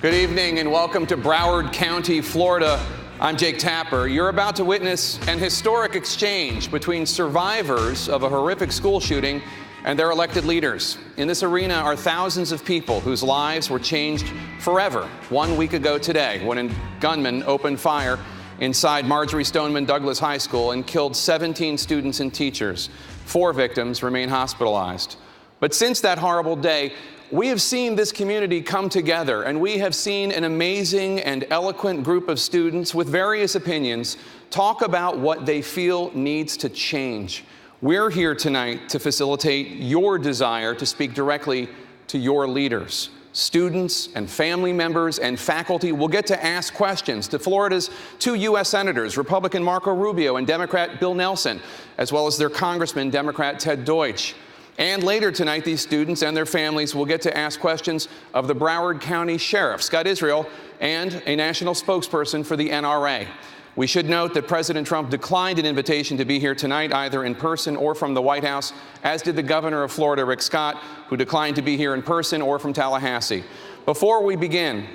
Good evening and welcome to Broward County, Florida. I'm Jake Tapper. You're about to witness an historic exchange between survivors of a horrific school shooting and their elected leaders. In this arena are thousands of people whose lives were changed forever 1 week ago today when a gunman opened fire inside Marjory Stoneman Douglas High School and killed 17 students and teachers. 4 victims remain hospitalized. But since that horrible day, we have seen this community come together, and we have seen an amazing and eloquent group of students with various opinions talk about what they feel needs to change. We're here tonight to facilitate your desire to speak directly to your leaders. Students and family members and faculty will get to ask questions to Florida's 2 U.S. Senators, Republican Marco Rubio and Democrat Bill Nelson, as well as their Congressman, Democrat Ted Deutsch. And later tonight, these students and their families will get to ask questions of the Broward County Sheriff, Scott Israel, and a national spokesperson for the NRA. We should note that President Trump declined an invitation to be here tonight, either in person or from the White House, as did the governor of Florida, Rick Scott, who declined to be here in person or from Tallahassee. Before we begin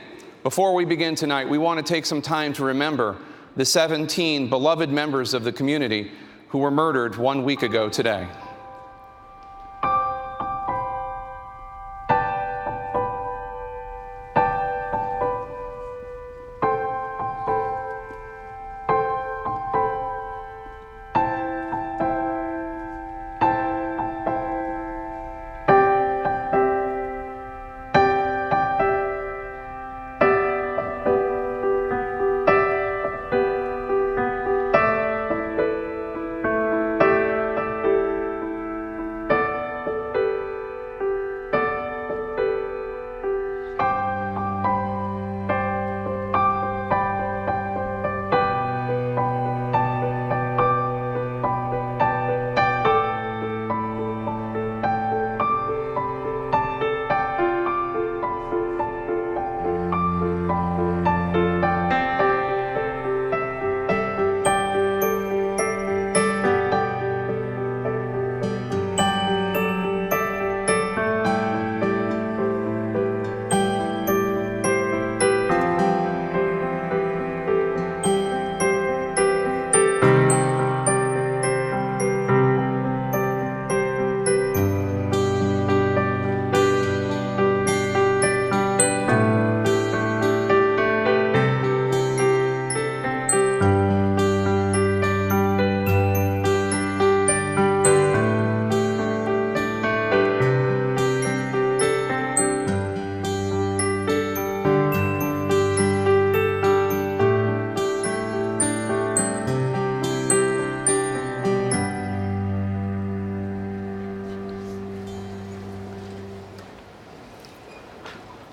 tonight, we want to take some time to remember the 17 beloved members of the community who were murdered 1 week ago today.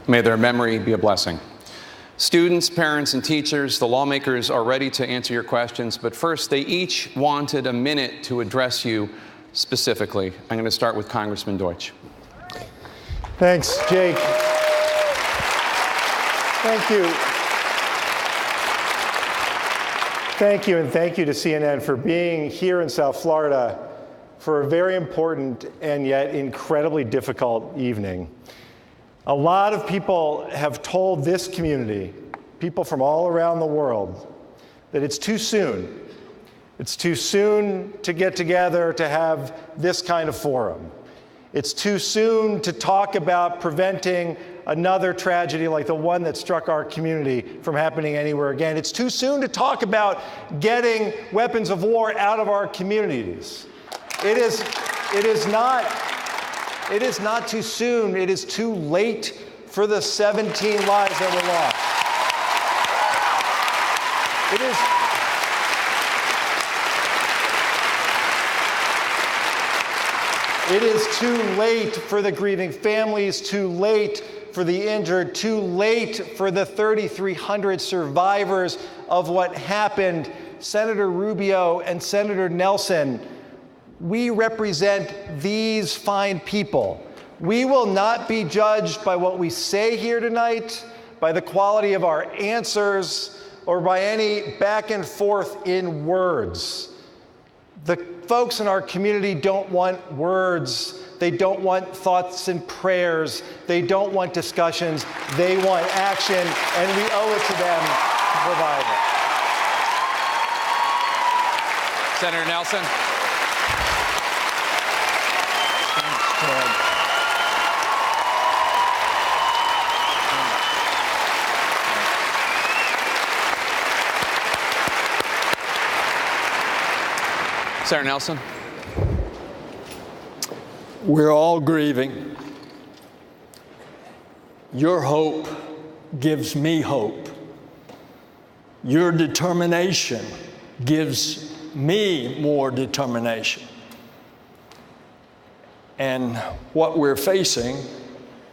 May their memory be a blessing. Students, parents, and teachers, the lawmakers are ready to answer your questions, but first, they each wanted a minute to address you specifically. I'm going to start with Congressman Deutsch. Thanks, Jake. Thank you. Thank you, and thank you to CNN for being here in South Florida for a very important and yet incredibly difficult evening. A lot of people have told this community, people from all around the world, that it's too soon. It's too soon to get together to have this kind of forum. It's too soon to talk about preventing another tragedy like the one that struck our community from happening anywhere again. It's too soon to talk about getting weapons of war out of our communities. It is not too soon. It is too late for the 17 lives that were lost. It is too late for the grieving families, too late for the injured, too late for the 3,300 survivors of what happened. Senator Rubio and Senator Nelson, we represent these fine people. We will not be judged by what we say here tonight, by the quality of our answers, or by any back and forth in words. The folks in our community don't want words. They don't want thoughts and prayers. They don't want discussions. They want action, and we owe it to them to provide it. Senator Nelson. Senator Nelson. We're all grieving. Your hope gives me hope. Your determination gives me more determination. And what we're facing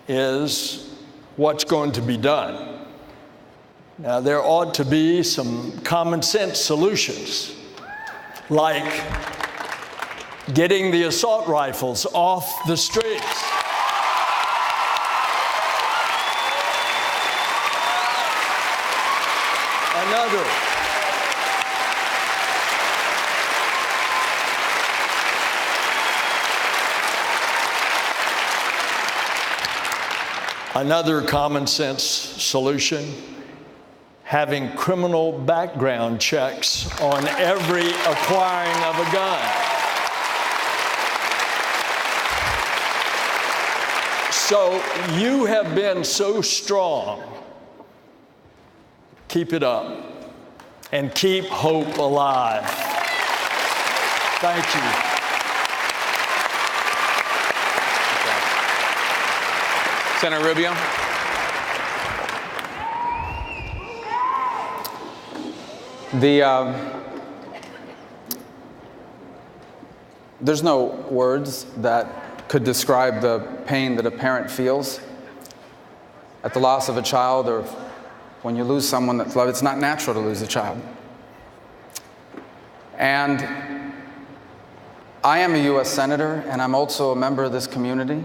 is what's going to be done. Now, there ought to be some common sense solutions, like getting the assault rifles off the streets. Another common sense solution, having criminal background checks on every acquiring of a gun. So you have been so strong. Keep it up and keep hope alive. Thank you. Senator Rubio. There's no words that could describe the pain that a parent feels at the loss of a child, or when you lose someone that's loved. It's not natural to lose a child. And I am a U.S. Senator, and I'm also a member of this community,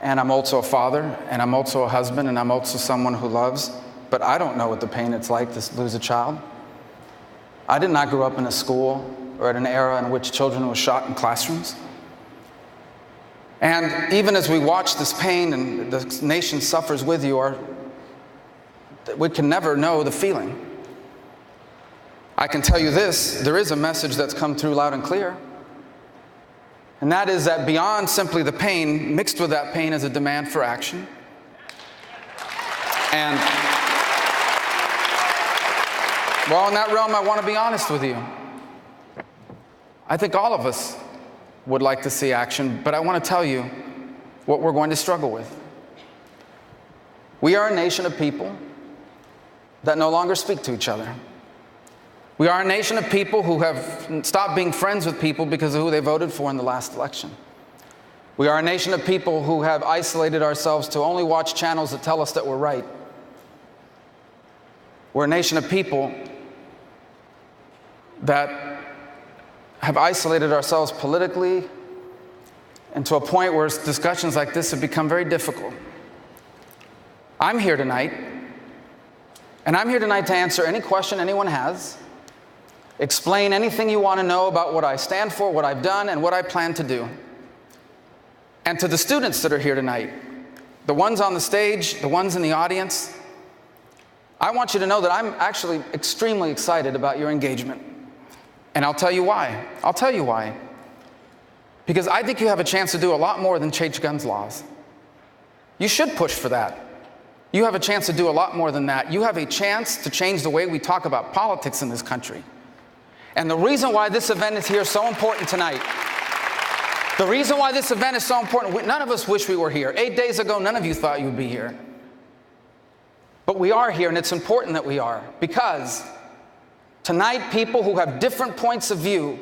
and I'm also a father, and I'm also a husband, and I'm also someone who loves, but I don't know what the pain it's like to lose a child. I did not grow up in a school or at an era in which children were shot in classrooms. And even as we watch this pain and the nation suffers with you, we can never know the feeling. I can tell you this, there is a message that's come through loud and clear. And that is that beyond simply the pain, mixed with that pain is a demand for action. And well, in that realm, I want to be honest with you. I think all of us would like to see action, but I want to tell you what we're going to struggle with. We are a nation of people that no longer speak to each other. We are a nation of people who have stopped being friends with people because of who they voted for in the last election. We are a nation of people who have isolated ourselves to only watch channels that tell us that we're right. We're a nation of people that have isolated ourselves politically, and to a point where discussions like this have become very difficult. I'm here tonight, and I'm here tonight to answer any question anyone has, explain anything you want to know about what I stand for, what I've done, and what I plan to do. And to the students that are here tonight, the ones on the stage, the ones in the audience, I want you to know that I'm actually extremely excited about your engagement. And I'll tell you why. I'll tell you why. Because I think you have a chance to do a lot more than change guns laws. You should push for that. You have a chance to do a lot more than that. You have a chance to change the way we talk about politics in this country. And the reason why this event is here so important tonight, the reason why this event is so important, none of us wish we were here. 8 days ago, none of you thought you would be here. But we are here, and it's important that we are, because tonight, people who have different points of view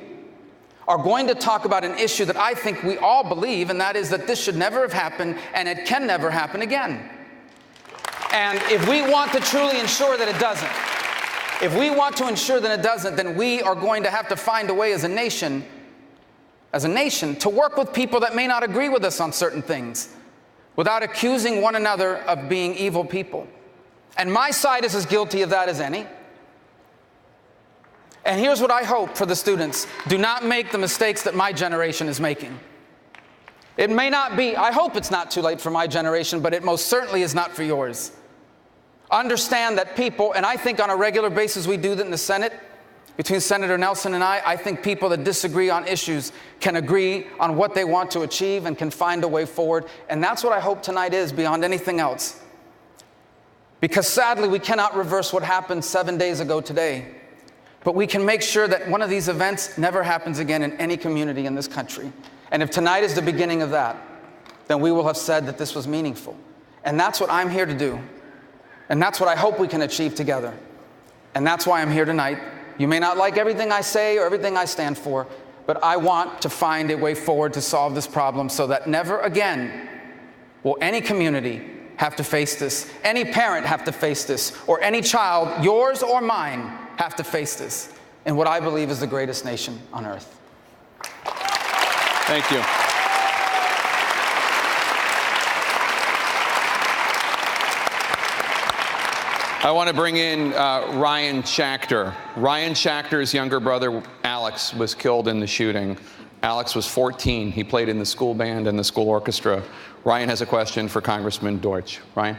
are going to talk about an issue that I think we all believe, and that is that this should never have happened, and it can never happen again. And if we want to truly ensure that it doesn't, if we want to ensure that it doesn't, then we are going to have to find a way as a nation, to work with people that may not agree with us on certain things, without accusing one another of being evil people. And my side is as guilty of that as any. And here's what I hope for the students. Do not make the mistakes that my generation is making. It may not be, I hope it's not too late for my generation, but it most certainly is not for yours. Understand that people, and I think on a regular basis we do that in the Senate, between Senator Nelson and I think people that disagree on issues can agree on what they want to achieve and can find a way forward. And that's what I hope tonight is beyond anything else. Because sadly, we cannot reverse what happened 7 days ago today. But we can make sure that one of these events never happens again in any community in this country. And if tonight is the beginning of that, then we will have said that this was meaningful. And that's what I'm here to do. And that's what I hope we can achieve together. And that's why I'm here tonight. You may not like everything I say or everything I stand for, but I want to find a way forward to solve this problem so that never again will any community have to face this, any parent have to face this, or any child, yours or mine, have to face this in what I believe is the greatest nation on earth. Thank you. I want to bring in Ryan Schachter. Ryan Schachter's younger brother, Alex, was killed in the shooting. Alex was 14. He played in the school band and the school orchestra. Ryan has a question for Congressman Deutsch. Ryan?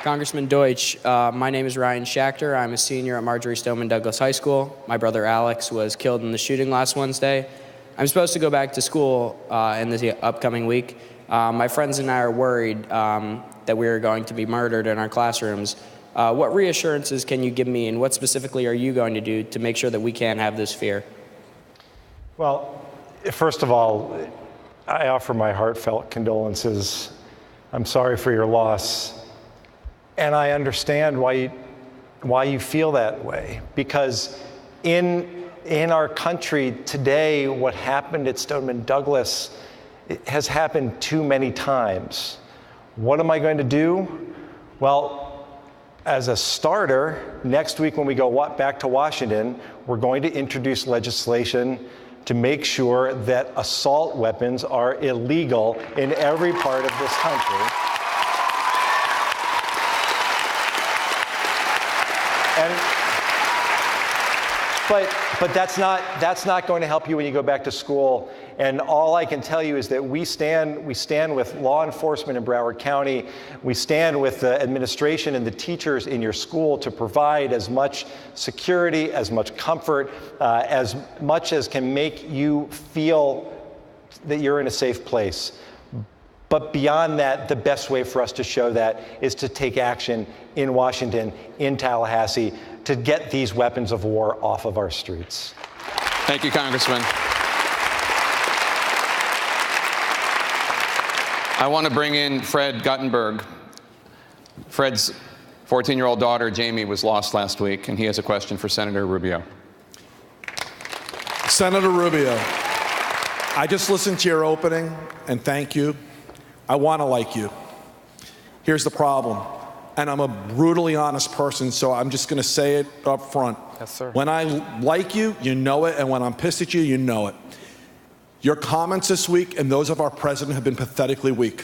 Congressman Deutsch, my name is Ryan Schachter. I'm a senior at Marjorie Stoneman Douglas High School. My brother Alex was killed in the shooting last Wednesday. I'm supposed to go back to school in the upcoming week. My friends and I are worried that we are going to be murdered in our classrooms. What reassurances can you give me, and what specifically are you going to do to make sure that we can't have this fear? Well, first of all, I offer my heartfelt condolences. I'm sorry for your loss. And I understand why you feel that way, because in our country today, what happened at Stoneman Douglas has happened too many times. What am I going to do? Well, as a starter, next week when we go back to Washington, we're going to introduce legislation to make sure that assault weapons are illegal in every part of this country. But that's not going to help you when you go back to school. And all I can tell you is that we stand with law enforcement in Broward County. We stand with the administration and the teachers in your school to provide as much security, as much comfort, as much as can make you feel that you're in a safe place. But beyond that, the best way for us to show that is to take action in Washington, in Tallahassee, to get these weapons of war off of our streets. Thank you, Congressman. I want to bring in Fred Guttenberg. Fred's 14-year-old daughter, Jamie, was lost last week, and he has a question for Senator Rubio. Senator Rubio, I just listened to your opening, and thank you. I want to like you. Here's the problem, and I'm a brutally honest person, so I'm just going to say it up front. Yes, sir. When I like you, you know it, and when I'm pissed at you, you know it. Your comments this week and those of our president have been pathetically weak.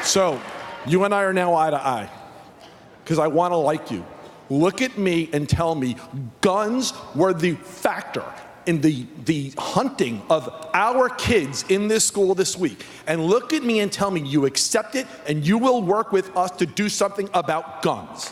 So, you and I are now eye to eye, because I want to like you. Look at me and tell me guns were the factor in the hunting of our kids in this school this week. And look at me and tell me you accept it and you will work with us to do something about guns.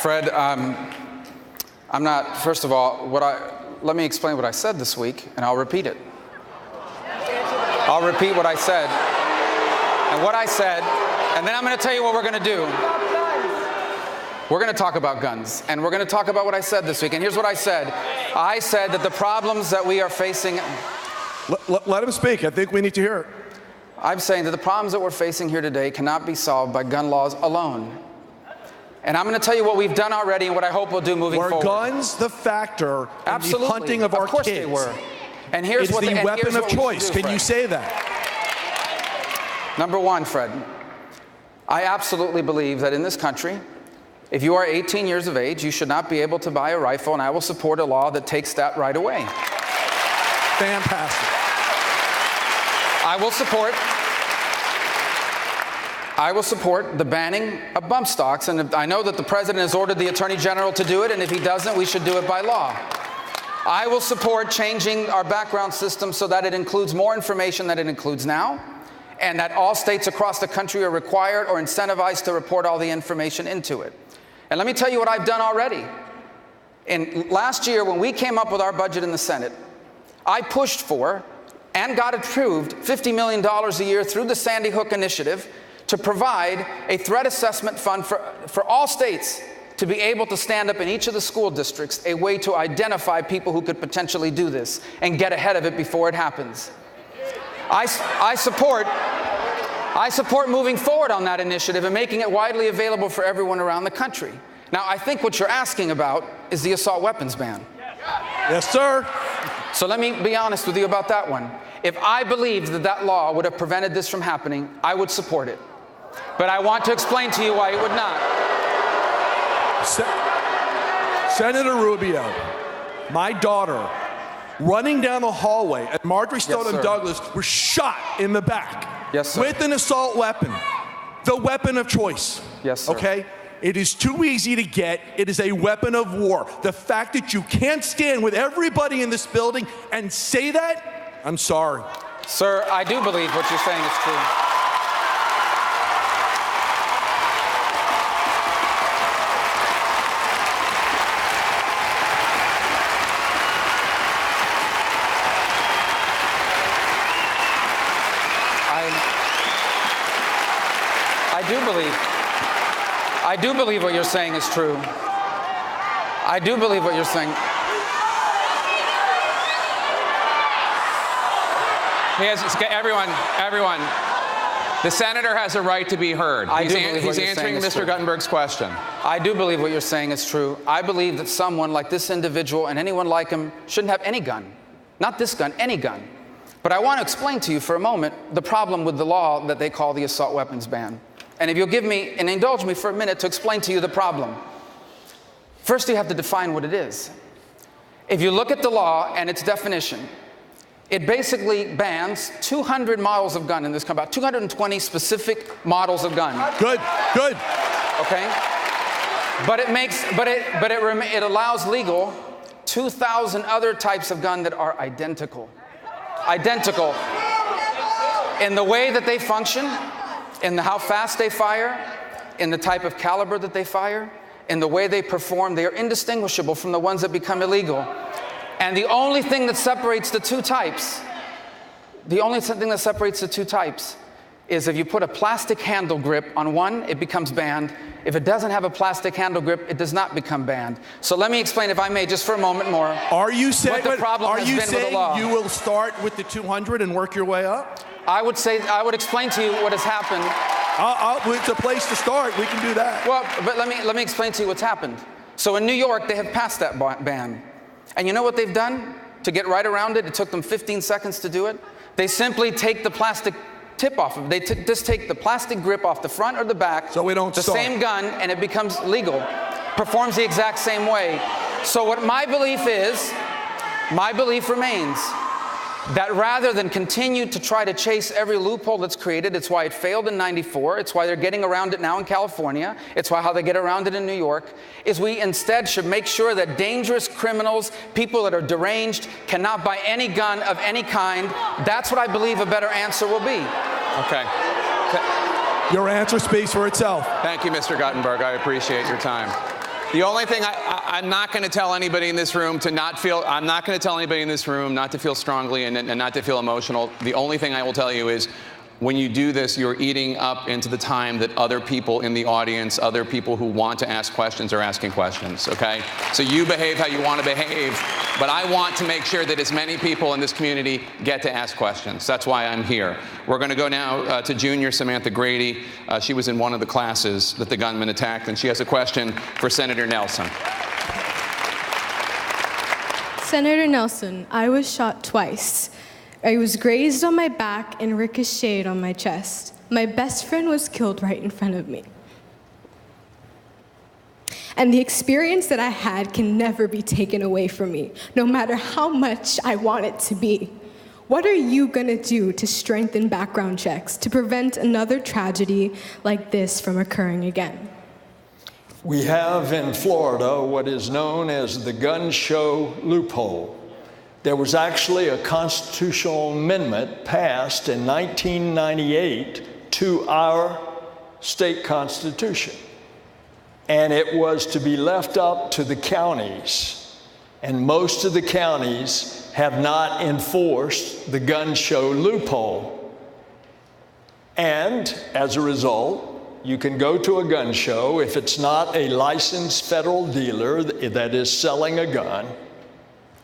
Fred, I'm not, first of all, let me explain what I said this week, and I'll repeat it. I'll repeat what I said, and then I'm going to tell you what we're going to do. We're going to talk about guns, and we're going to talk about what I said this week, and here's what I said. I said that the problems that we are facing... Let him speak. I think we need to hear it. I'm saying that the problems that we're facing here today cannot be solved by gun laws alone. And I'm going to tell you what we've done already and what I hope we'll do moving forward. Were guns the factor in Absolutely. the hunting of our kids? Of course they were. And here's it's what the weapon of choice. Can you say that? Number one, Fred, I absolutely believe that in this country, if you are 18 years of age, you should not be able to buy a rifle, and I will support a law that takes that right away. Fantastic. I will support the banning of bump stocks, and I know that the president has ordered the attorney general to do it, and if he doesn't, we should do it by law. I will support changing our background system so that it includes more information than it includes now, and that all states across the country are required or incentivized to report all the information into it. And let me tell you what I've done already. Last year, when we came up with our budget in the Senate, I pushed for and got approved $50 million a year through the Sandy Hook Initiative to provide a threat assessment fund for all states to be able to stand up in each of the school districts a way to identify people who could potentially do this and get ahead of it before it happens. I support moving forward on that initiative and making it widely available for everyone around the country. Now, I think what you're asking about is the assault weapons ban. Yes, sir. So let me be honest with you about that one. If I believed that that law would have prevented this from happening, I would support it. But I want to explain to you why it would not. Senator Rubio, my daughter, running down the hallway at Marjorie Stoneman Douglas, was shot in the back. Yes, sir. With an assault weapon, the weapon of choice. Yes, sir. Okay? It is too easy to get. It is a weapon of war. The fact that you can't stand with everybody in this building and say that, I'm sorry. Sir, I do believe what you're saying is true. I do believe what you're saying is true. I do believe what you're saying. Everyone. The senator has a right to be heard. He's answering Mr. Guttenberg's question. I do believe what you're saying is true. I believe that someone like this individual and anyone like him shouldn't have any gun. Not this gun, any gun. But I want to explain to you for a moment the problem with the law that they call the assault weapons ban. And if you'll give me and indulge me for a minute to explain to you the problem. First, you have to define what it is. If you look at the law and its definition, it basically bans 200 models of gun in this country, about 220 specific models of gun. Good. Okay? But it allows legal 2,000 other types of gun that are identical. Identical in the way that they function, in how fast they fire, in the type of caliber that they fire, in the way they perform. They are indistinguishable from the ones that become illegal. And the only thing that separates the two types, is if you put a plastic handle grip on one, it becomes banned. If it doesn't have a plastic handle grip, it does not become banned. So let me explain, if I may, just for a moment more. Are you saying what the problem has been with the law. You will start with the 200 and work your way up? I would explain to you what has happened. It's a place to start. We can do that. Well, but let me explain to you what's happened. So in New York, they have passed that ban. And you know what they've done to get right around it? It took them 15 seconds to do it. They simply take the plastic tip off of it. They just take the plastic grip off the front or the back. So we don't start. The same gun, and it becomes legal. Performs the exact same way. So what my belief remains, that rather than continue to try to chase every loophole that's created, it's why it failed in '94, it's why they're getting around it now in California, it's how they get around it in New York, is we instead should make sure that dangerous criminals, people that are deranged, cannot buy any gun of any kind. That's what I believe a better answer will be. Okay. Your answer speaks for itself. Thank you, Mr. Guttenberg. I appreciate your time. The only thing I'm not going to tell anybody in this room not to feel strongly and not to feel emotional. The only thing I will tell you is when you do this, you're eating up into the time that other people in the audience, other people who want to ask questions are asking questions, okay? So you behave how you want to behave, but I want to make sure that as many people in this community get to ask questions. That's why I'm here. We're going to go now to junior Samantha Grady. She was in one of the classes that the gunman attacked, and she has a question for Senator Nelson. Senator Nelson, I was shot twice. I was grazed on my back and ricocheted on my chest. My best friend was killed right in front of me. And the experience that I had can never be taken away from me, no matter how much I want it to be. What are you gonna do to strengthen background checks to prevent another tragedy like this from occurring again? We have in Florida what is known as the gun show loophole. There was actually a constitutional amendment passed in 1998 to our state constitution. And it was to be left up to the counties. And most of the counties have not enforced the gun show loophole. And as a result, you can go to a gun show if it's not a licensed federal dealer that is selling a gun.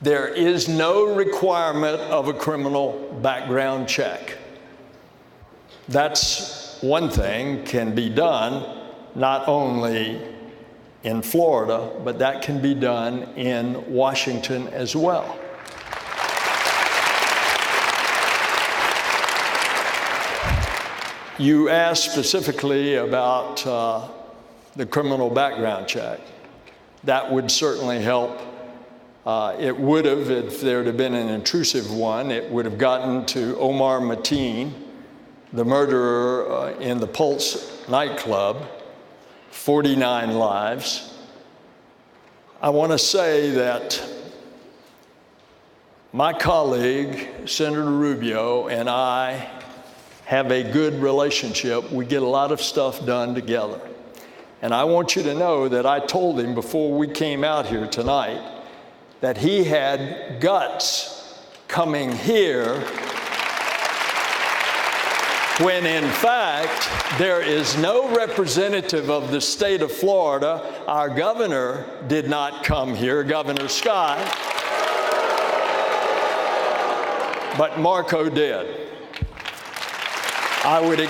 There is no requirement of a criminal background check. That's one thing can be done not only in Florida, but that can be done in Washington as well. You asked specifically about the criminal background check. That would certainly help. It would have, if there had been an intrusive one, it would have gotten to Omar Mateen, the murderer in the Pulse nightclub, 49 lives. I want to say that my colleague, Senator Rubio, and I have a good relationship. We get a lot of stuff done together. And I want you to know that I told him before we came out here tonight that he had guts coming here when in fact there is no representative of the state of Florida. Our governor did not come here, Governor Scott, but Marco did. I would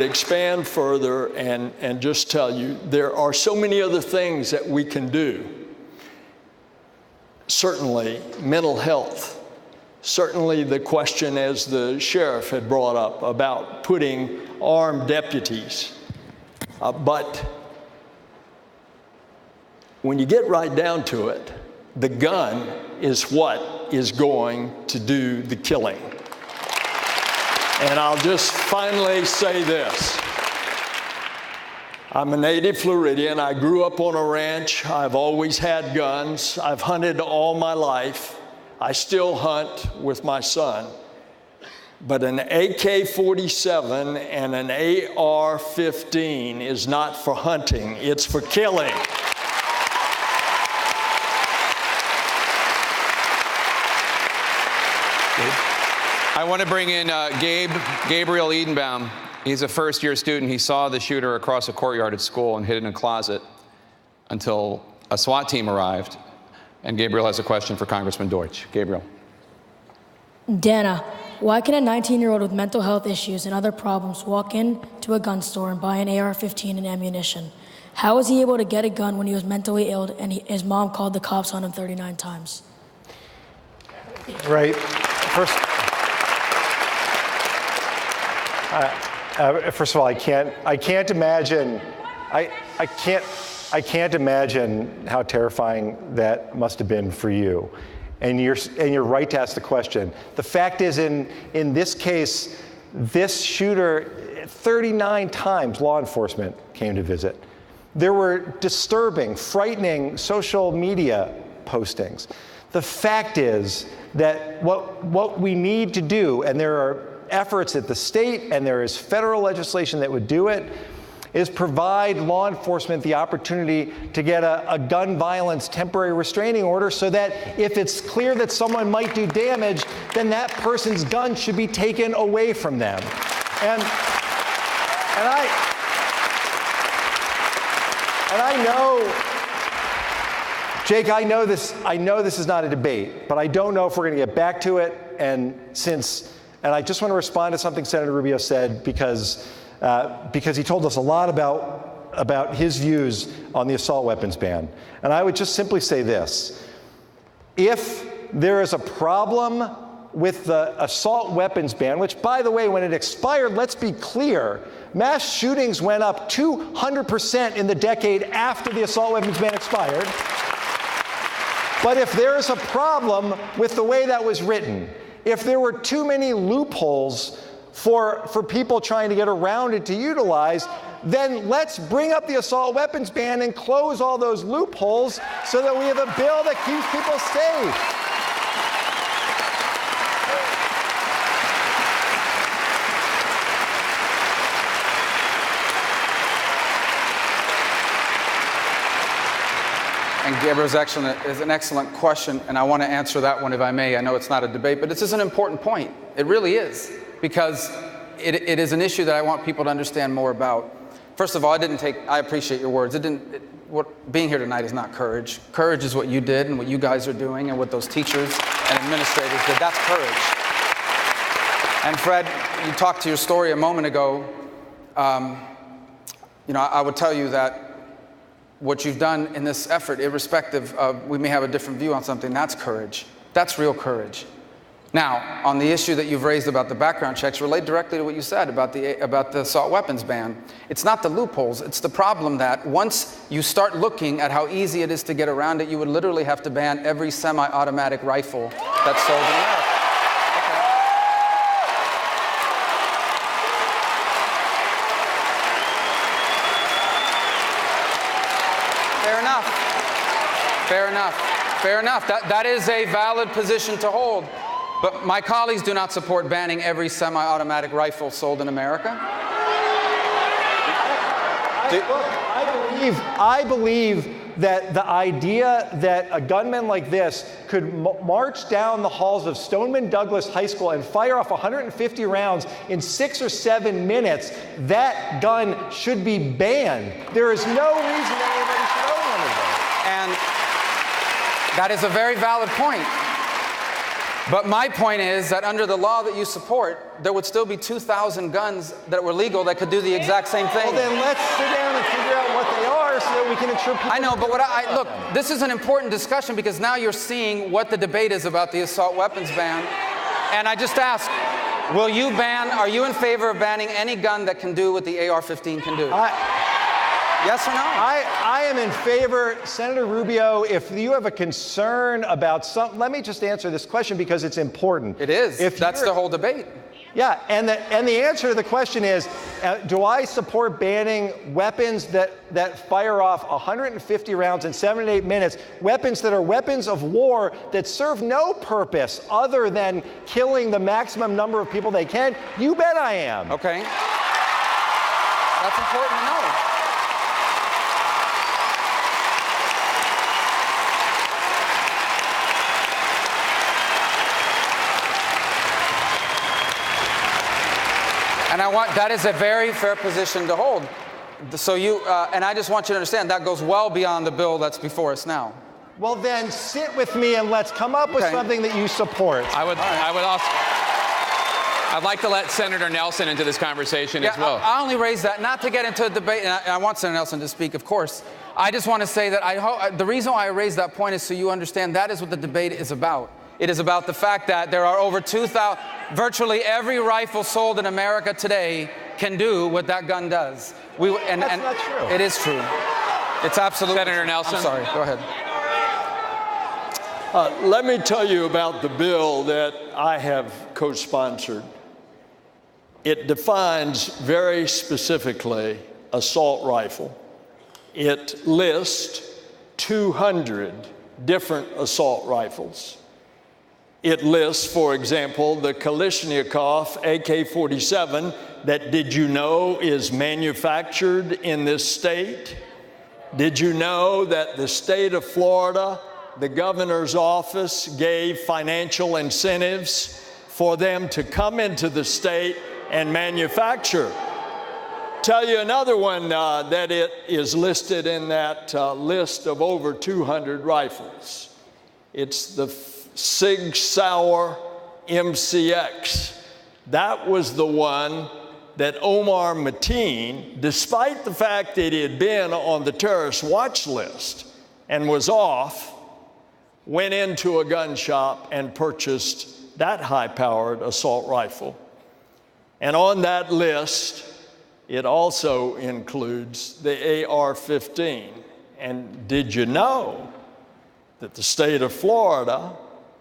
expand further and just tell you there are so many other things that we can do. Certainly mental health. Certainly the question, as the sheriff had brought up, about putting armed deputies. But when you get right down to it, the gun is what is going to do the killing. And I'll just finally say this. I'm a native Floridian. I grew up on a ranch. I've always had guns. I've hunted all my life. I still hunt with my son. But an AK-47 and an AR-15 is not for hunting. It's for killing. I want to bring in Gabriel Edenbaum. He's a first-year student. He saw the shooter across a courtyard at school and hid in a closet until a SWAT team arrived. And Gabriel has a question for Congressman Deutsch. Gabriel. Dana, why can a 19-year-old with mental health issues and other problems walk into a gun store and buy an AR-15 and ammunition? How was he able to get a gun when he was mentally ill and his mom called the cops on him 39 times? Right. First of all, I can't imagine how terrifying that must have been for you. And you're right to ask the question. The fact is, in this case, this shooter, 39 times law enforcement came to visit. There were disturbing, frightening social media postings. The fact is that what we need to do, and there are efforts at the state and there is federal legislation that would do it, is provide law enforcement the opportunity to get a gun violence temporary restraining order so that if it's clear that someone might do damage, then that person's gun should be taken away from them. And I know, Jake, I know this is not a debate, but I don't know if we're going to get back to it. And I just want to respond to something Senator Rubio said because he told us a lot about his views on the assault weapons ban. And I would just simply say this: if there is a problem with the assault weapons ban, which, by the way, when it expired, let's be clear, mass shootings went up 200% in the decade after the assault weapons ban expired. But if there is a problem with the way that was written, if there were too many loopholes for people trying to get around it to utilize, then let's bring up the assault weapons ban and close all those loopholes so that we have a bill that keeps people safe. And Gabriel's is an excellent question, and I want to answer that one if I may. I know it's not a debate, but this is an important point. It really is, because it is an issue that I want people to understand more about. First of all, I appreciate your words. Being here tonight is not courage. Courage is what you did and what you guys are doing and what those teachers and administrators did. That's courage. And Fred, you talked to your story a moment ago. I would tell you that what you've done in this effort, irrespective of we may have a different view on something, that's courage. That's real courage. Now, on the issue that you've raised about the background checks, relate directly to what you said about the assault weapons ban. It's not the loopholes, it's the problem that once you start looking at how easy it is to get around it, you would literally have to ban every semi-automatic rifle that's sold in America. Fair enough. That is a valid position to hold. But my colleagues do not support banning every semi-automatic rifle sold in America. I believe that the idea that a gunman like this could march down the halls of Stoneman Douglas High School and fire off 150 rounds in 6 or 7 minutes, that gun should be banned. There is no reason that anybody should own one of them. And that is a very valid point. But my point is that under the law that you support, there would still be 2,000 guns that were legal that could do the exact same thing. Well, then let's sit down and figure out what they are so that we can ensure people... I know, but look, this is an important discussion because now you're seeing what the debate is about the assault weapons ban. And I just ask, are you in favor of banning any gun that can do what the AR-15 can do? Yes or no? I am in favor. Senator Rubio, if you have a concern about something, let me just answer this question because it's important. It is. That's the whole debate. Yeah, and the answer to the question is, do I support banning weapons that fire off 150 rounds in 7 to 8 minutes, weapons that are weapons of war that serve no purpose other than killing the maximum number of people they can? You bet I am. Okay. That's important to know. And that is a very fair position to hold. So and I just want you to understand that goes well beyond the bill that's before us now. Well, then sit with me and let's come up with something that you support. I'd like to let Senator Nelson into this conversation as well. I only raised that not to get into a debate, and I want Senator Nelson to speak, of course. I just want to say that the reason why I raised that point is so you understand that is what the debate is about. It is about the fact that there are over 2,000, virtually every rifle sold in America today can do what that gun does. That's not true. It is true. It's absolutely Senator Nelson. I'm sorry, go ahead. Let me tell you about the bill that I have co-sponsored. It defines very specifically assault rifle. It lists 200 different assault rifles. It lists, for example, the Kalashnikov AK-47 that, did you know, is manufactured in this state? Did you know that the state of Florida, the governor's office gave financial incentives for them to come into the state and manufacture? Tell you another one that it is listed in that list of over 200 rifles. It's the Sig Sauer MCX. That was the one that Omar Mateen, despite the fact that he had been on the terrorist watch list and was off, went into a gun shop and purchased that high-powered assault rifle. And on that list, it also includes the AR-15. And did you know that the state of Florida,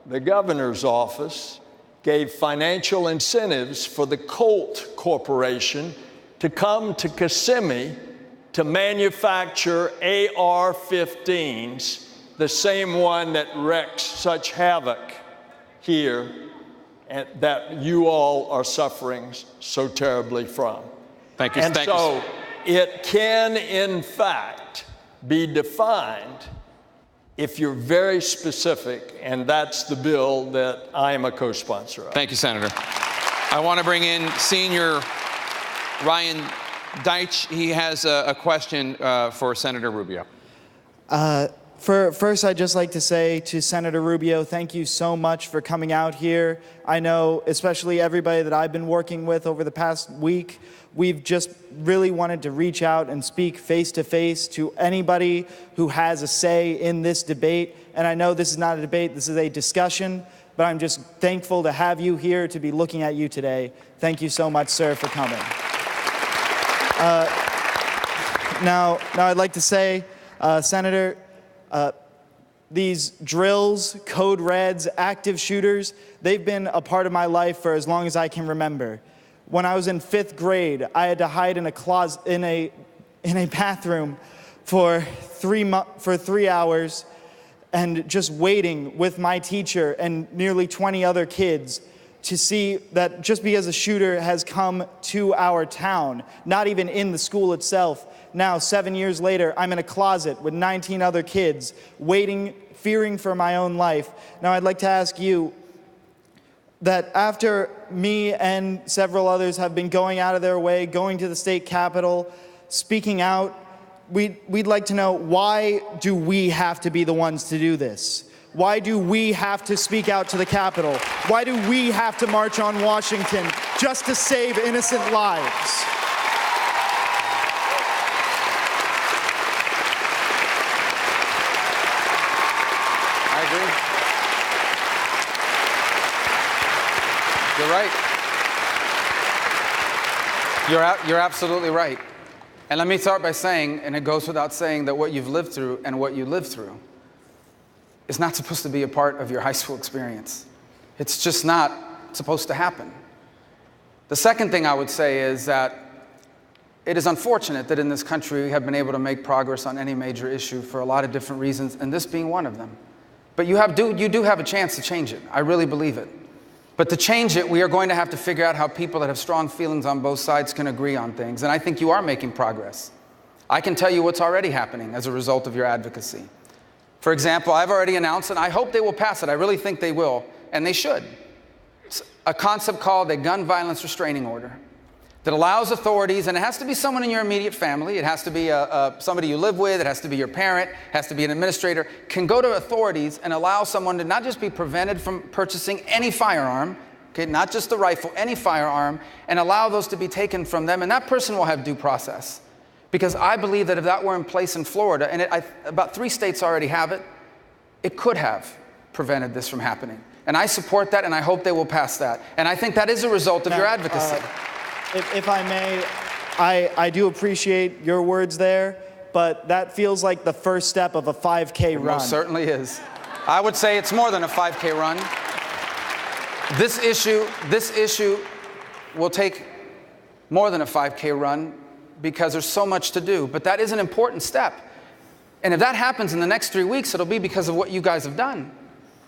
the governor's office, gave financial incentives for the Colt Corporation to come to Kissimmee to manufacture AR-15s, the same one that wrecks such havoc here and that you all are suffering so terribly from. Thank you. And so it can, in fact, be defined if you're very specific, and that's the bill that I am a co-sponsor of. Thank you, Senator. I want to bring in Senior Ryan Deitch. He has a question for Senator Rubio. First, I'd just like to say to Senator Rubio, thank you so much for coming out here. I know, especially everybody that I've been working with over the past week, we've just really wanted to reach out and speak face-to-face to anybody who has a say in this debate. And I know this is not a debate, this is a discussion, but I'm just thankful to have you here, to be looking at you today. Thank you so much, sir, for coming. Now I'd like to say, Senator, these drills, code reds, active shooters, they've been a part of my life for as long as I can remember. When I was in 5th grade, I had to hide in a closet, in a bathroom for 3 hours, and just waiting with my teacher and nearly 20 other kids to see that just because a shooter has come to our town, not even in the school itself, now 7 years later, I'm in a closet with 19 other kids waiting, fearing for my own life. Now I'd like to ask you that after me and several others have been going out of their way, going to the state capitol, speaking out, we'd like to know, why do we have to be the ones to do this? Why do we have to speak out to the Capitol? Why do we have to march on Washington just to save innocent lives? I agree. You're right. You're absolutely right. And let me start by saying, and it goes without saying, that what you've lived through and what you lived through is not supposed to be a part of your high school experience. It's just not supposed to happen. The second thing I would say is that it is unfortunate that in this country we have been able to make progress on any major issue for a lot of different reasons, and this being one of them. But you do have a chance to change it. I really believe it. But to change it, we are going to have to figure out how people that have strong feelings on both sides can agree on things, and I think you are making progress. I can tell you what's already happening as a result of your advocacy. For example, I've already announced, and I hope they will pass it, I really think they will, and they should, it's a concept called a gun violence restraining order that allows authorities, and it has to be someone in your immediate family, it has to be somebody you live with, it has to be your parent, it has to be an administrator, can go to authorities and allow someone to not just be prevented from purchasing any firearm, okay, not just the rifle, any firearm, and allow those to be taken from them, and that person will have due process. Because I believe that if that were in place in Florida, and about 3 states already have it, it could have prevented this from happening. And I support that, and I hope they will pass that. And I think that is a result of your advocacy. If I may, I do appreciate your words there, but that feels like the first step of a 5K run. It most certainly is. I would say it's more than a 5K run. This issue will take more than a 5K run, because there's so much to do, but that is an important step. And if that happens in the next 3 weeks, it'll be because of what you guys have done.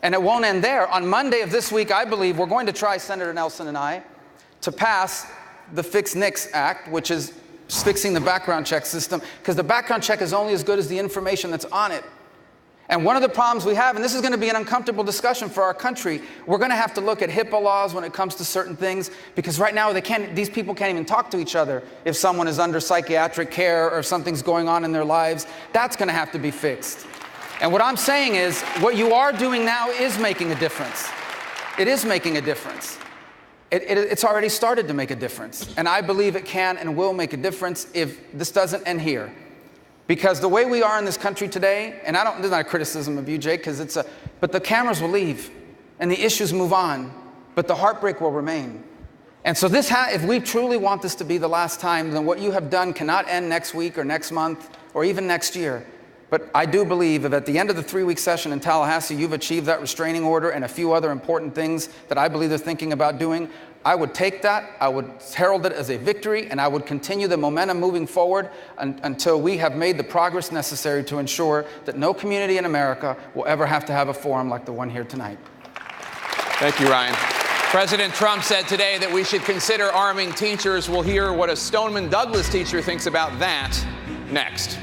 And it won't end there. On Monday of this week, I believe we're going to try, Senator Nelson and I, to pass the Fix NICS Act, which is fixing the background check system, because the background check is only as good as the information that's on it. And one of the problems we have, and this is going to be an uncomfortable discussion for our country, we're going to have to look at HIPAA laws when it comes to certain things, because right now these people can't even talk to each other if someone is under psychiatric care or if something's going on in their lives. That's going to have to be fixed. And what I'm saying is, what you are doing now is making a difference. It is making a difference. It's already started to make a difference. And I believe it can and will make a difference if this doesn't end here. Because the way we are in this country today, and this is not a criticism of you, Jake, but the cameras will leave and the issues move on, but the heartbreak will remain. And so if we truly want this to be the last time, then what you have done cannot end next week or next month or even next year. But I do believe that at the end of the 3-week session in Tallahassee, you've achieved that restraining order and a few other important things that I believe they're thinking about doing. I would take that, I would herald it as a victory, and I would continue the momentum moving forward until we have made the progress necessary to ensure that no community in America will ever have to have a forum like the one here tonight. Thank you, Ryan. President Trump said today that we should consider arming teachers. We'll hear what a Stoneman Douglas teacher thinks about that next.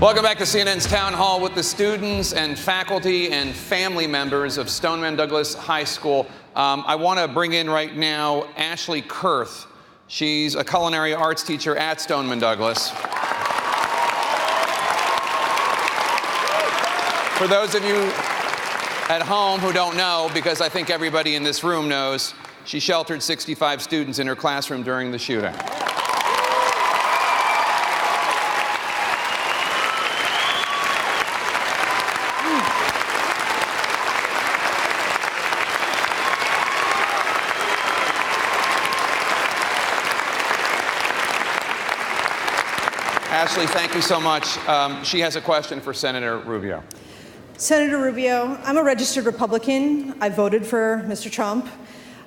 Welcome back to CNN's Town Hall with the students and faculty and family members of Stoneman Douglas High School. I want to bring in right now Ashley Kurth. She's a culinary arts teacher at Stoneman Douglas. For those of you at home who don't know, because I think everybody in this room knows, she sheltered 65 students in her classroom during the shooting. Ashley, thank you so much. She has a question for Senator Rubio. Senator Rubio, I'm a registered Republican. I voted for Mr. Trump.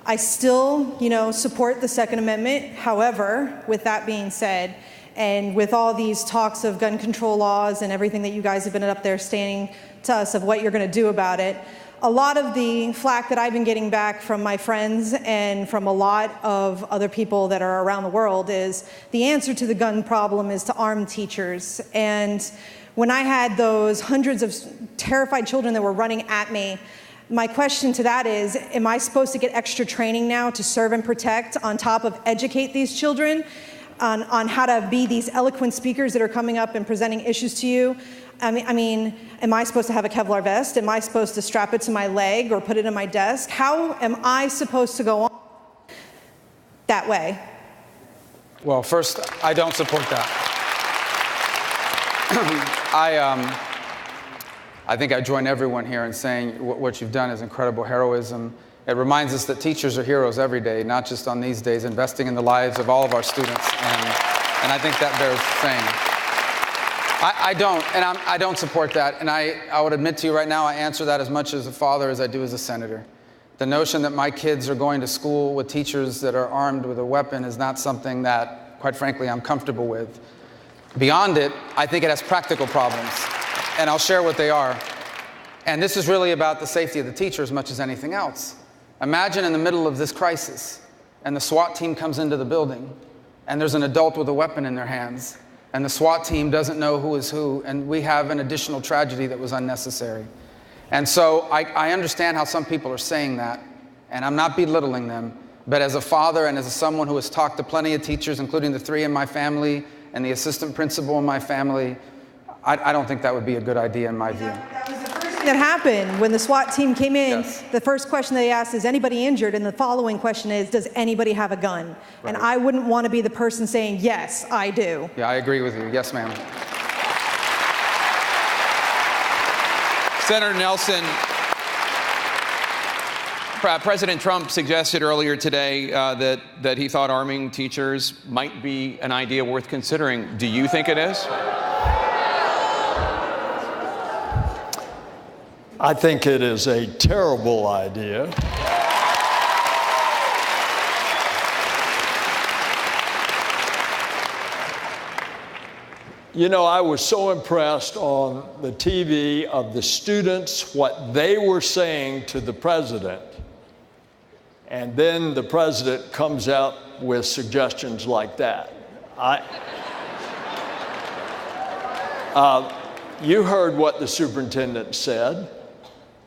I still, support the Second Amendment. However, with that being said, and with all these talks of gun control laws and everything that you guys have been up there stating to us of what you're going to do about it, a lot of the flack that I've been getting back from my friends and from a lot of other people that are around the world is the answer to the gun problem is to arm teachers. And when I had those hundreds of terrified children that were running at me, my question to that is, am I supposed to get extra training now to serve and protect on top of educate these children on how to be these eloquent speakers that are coming up and presenting issues to you? I mean, am I supposed to have a Kevlar vest? Am I supposed to strap it to my leg or put it in my desk? How am I supposed to go on that way? Well, first, I don't support that. I think I join everyone here in saying what you've done is incredible heroism. It reminds us that teachers are heroes every day, not just on these days, investing in the lives of all of our students. And I think that bears saying. I don't support that. And I would admit to you right now, I answer that as much as a father as I do as a senator. The notion that my kids are going to school with teachers that are armed with a weapon is not something that, quite frankly, I'm comfortable with. Beyond it, I think it has practical problems. And I'll share what they are. And this is really about the safety of the teacher as much as anything else. Imagine in the middle of this crisis, and the SWAT team comes into the building, and there's an adult with a weapon in their hands, and the SWAT team doesn't know who is who, and we have an additional tragedy that was unnecessary. And so I understand how some people are saying that, and I'm not belittling them, but as a father and as someone who has talked to plenty of teachers, including the 3 in my family and the assistant principal in my family, I don't think that would be a good idea in my view. That was the first thing that happened when the SWAT team came in. Yes. The first question they asked is, anybody injured? And the following question is, does anybody have a gun? Right. And I wouldn't want to be the person saying, yes, I do. Yeah, I agree with you. Yes, ma'am. Senator Nelson, President Trump suggested earlier today that he thought arming teachers might be an idea worth considering. Do you think it is? I think it is a terrible idea. You know, I was so impressed on the TV of the students, what they were saying to the president. And then the president comes out with suggestions like that. You heard what the superintendent said.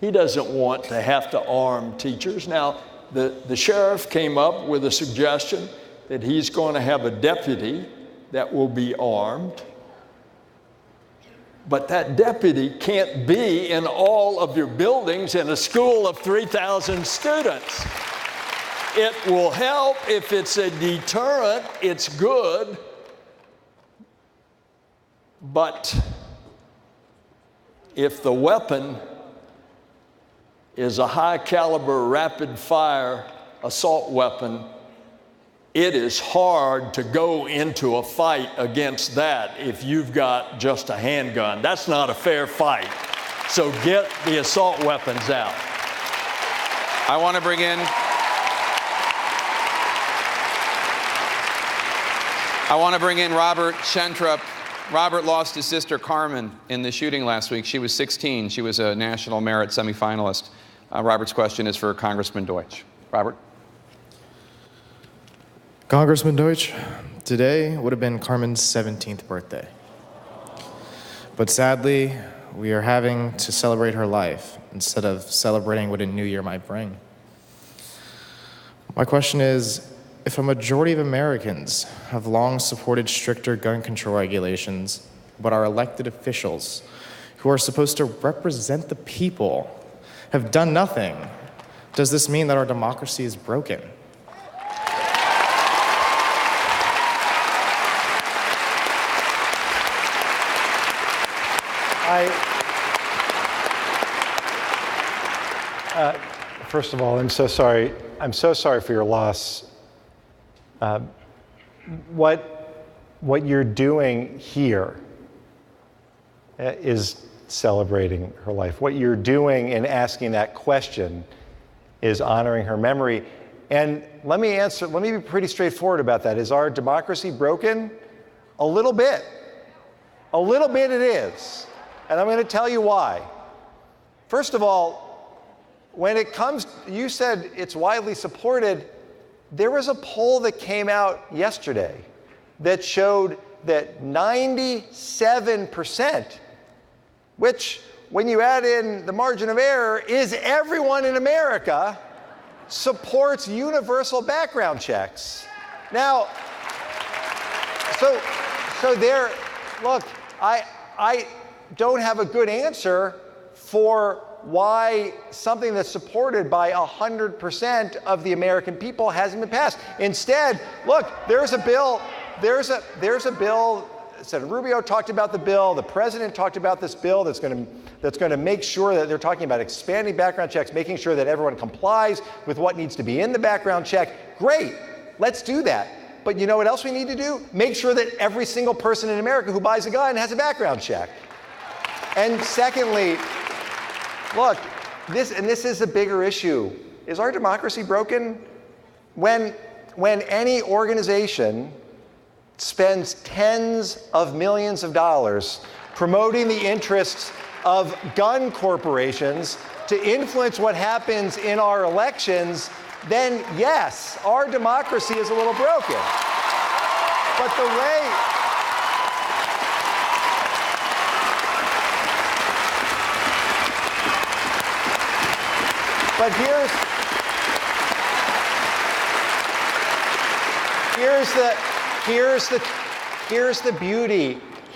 He doesn't want to have to arm teachers. Now, the sheriff came up with a suggestion that he's going to have a deputy that will be armed. But that deputy can't be in all of your buildings in a school of 3,000 students. It will help if it's a deterrent, it's good. But if the weapon is a high caliber, rapid fire assault weapon, it is hard to go into a fight against that if you've got just a handgun. That's not a fair fight. So get the assault weapons out. I want to bring in Robert Shentrup. Robert lost his sister Carmen in the shooting last week. She was 16. She was a National Merit semifinalist. Robert's question is for Congressman Deutsch. Robert? Congressman Deutsch, today would have been Carmen's 17th birthday. But sadly, we are having to celebrate her life instead of celebrating what a new year might bring. My question is, if a majority of Americans have long supported stricter gun control regulations, but our elected officials, who are supposed to represent the people, have done nothing, does this mean that our democracy is broken? First of all, I'm so sorry. I'm so sorry for your loss. What you're doing here is celebrating her life. What you're doing in asking that question is honoring her memory. And let me be pretty straightforward about that. Is our democracy broken? A little bit. A little bit it is. And I'm going to tell you why. First of all, when it comes, you said it's widely supported. There was a poll that came out yesterday that showed that 97%, which when you add in the margin of error, is everyone in America, supports universal background checks. Now, so there, look, I don't have a good answer for why something that's supported by 100% of the American people hasn't been passed. Instead, look, there's a bill, Senator Rubio talked about the bill, the president talked about this bill that's going to make sure that they're talking about expanding background checks, making sure that everyone complies with what needs to be in the background check. Great, let's do that. But you know what else we need to do? Make sure that every single person in America who buys a gun has a background check. And secondly, look, this is a bigger issue. Is our democracy broken? When any organization spends tens of millions of dollars promoting the interests of gun corporations to influence what happens in our elections, then yes, our democracy is a little broken. But the way But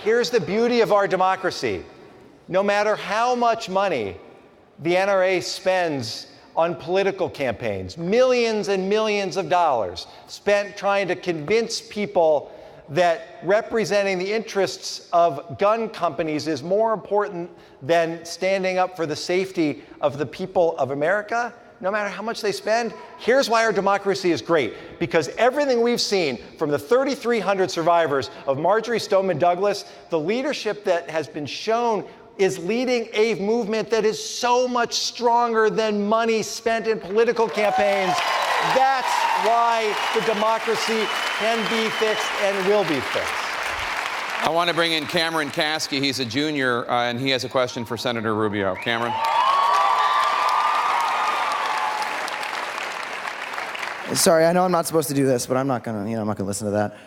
here's the beauty of our democracy. No matter how much money the NRA spends on political campaigns, millions and millions of dollars spent trying to convince people that representing the interests of gun companies is more important than standing up for the safety of the people of America, no matter how much they spend, here's why our democracy is great. Because everything we've seen from the 3,300 survivors of Marjory Stoneman Douglas, the leadership that has been shown is leading a movement that is so much stronger than money spent in political campaigns. That's why the democracy can be fixed and will be fixed. I want to bring in Cameron Kasky. He's a junior, and he has a question for Senator Rubio. Cameron? Sorry, I know I'm not supposed to do this, but I'm not gonna listen to that.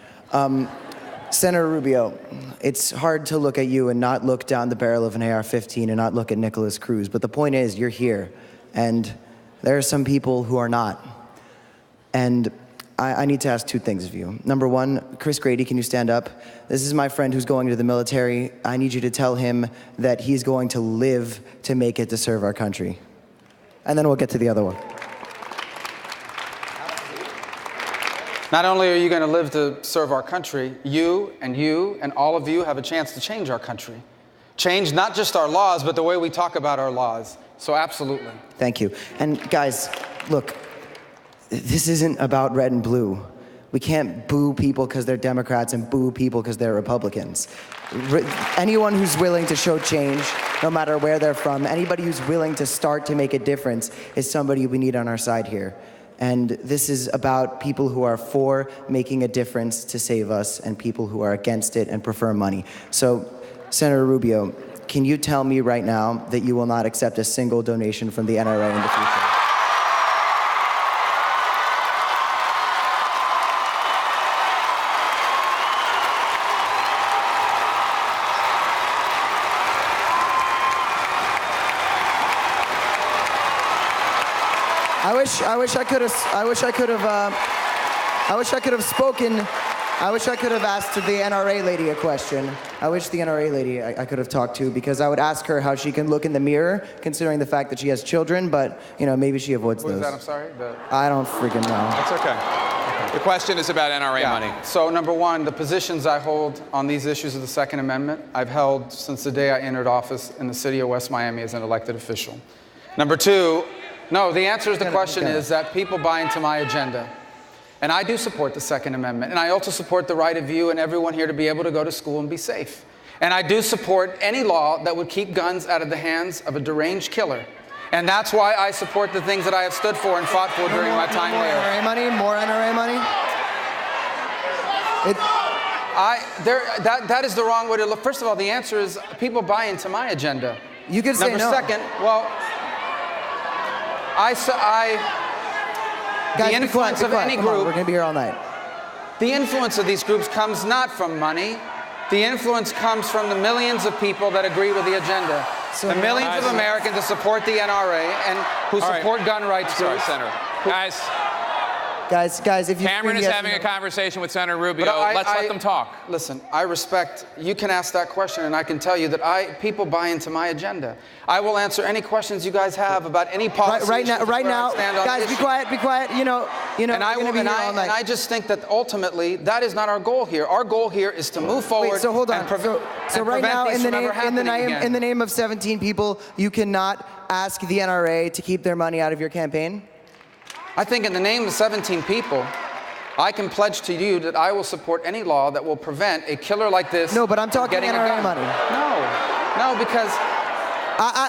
Senator Rubio, it's hard to look at you and not look down the barrel of an AR-15 and not look at Nicholas Cruz. But the point is, you're here, and there are some people who are not. And I need to ask two things of you. Number one, Chris Grady, can you stand up? This is my friend who's going to the military. I need you to tell him that he's going to live to make it to serve our country. And then we'll get to the other one. Not only are you going to live to serve our country, you and all of you have a chance to change our country. Change not just our laws, but the way we talk about our laws. So absolutely. Thank you. And guys, look, this isn't about red and blue. We can't boo people because they're Democrats and boo people because they're Republicans. Anyone who's willing to show change, no matter where they're from, anybody who's willing to start to make a difference is somebody we need on our side here. And this is about people who are for making a difference to save us and people who are against it and prefer money. So, Senator Rubio, can you tell me right now that you will not accept a single donation from the NRA in the future? I wish I could have asked the NRA lady a question. I wish the NRA lady I could have talked to, because I would ask her how she can look in the mirror, considering the fact that she has children, but maybe she avoids those. What is that? I'm sorry? I don't freaking know. That's okay. The question is about NRA money. So number one, the positions I hold on these issues of the Second Amendment, I've held since the day I entered office in the city of West Miami as an elected official. Number two, no, the answer to the question is that people buy into my agenda. And I do support the Second Amendment. And I also support the right of you and everyone here to be able to go to school and be safe. And I do support any law that would keep guns out of the hands of a deranged killer. And that's why I support the things that I have stood for and fought for during my time there. NRA money? More NRA money? That is the wrong way to look. First of all, the answer is people buy into my agenda. You can say no. Number second, well, Guys, the influence of any group, we're going to be here all night. The influence of these groups comes not from money. The influence comes from the millions of people that agree with the agenda. So the millions of Americans that support the NRA and who support gun rights groups. Senator. Guys, if you... Cameron is having a conversation with Senator Rubio. Let's let them talk. Listen, I respect, you can ask that question and I can tell you that people buy into my agenda. I will answer any questions you guys have about any policy. Right now, guys, be quiet. And I just think that ultimately that is not our goal here. Our goal here is to move forward. Wait, so hold on. So right now, in the name of 17 people, you cannot ask the NRA to keep their money out of your campaign? I think in the name of 17 people, I can pledge to you that I will support any law that will prevent a killer like this. No, but I'm talking NRA money. No, because...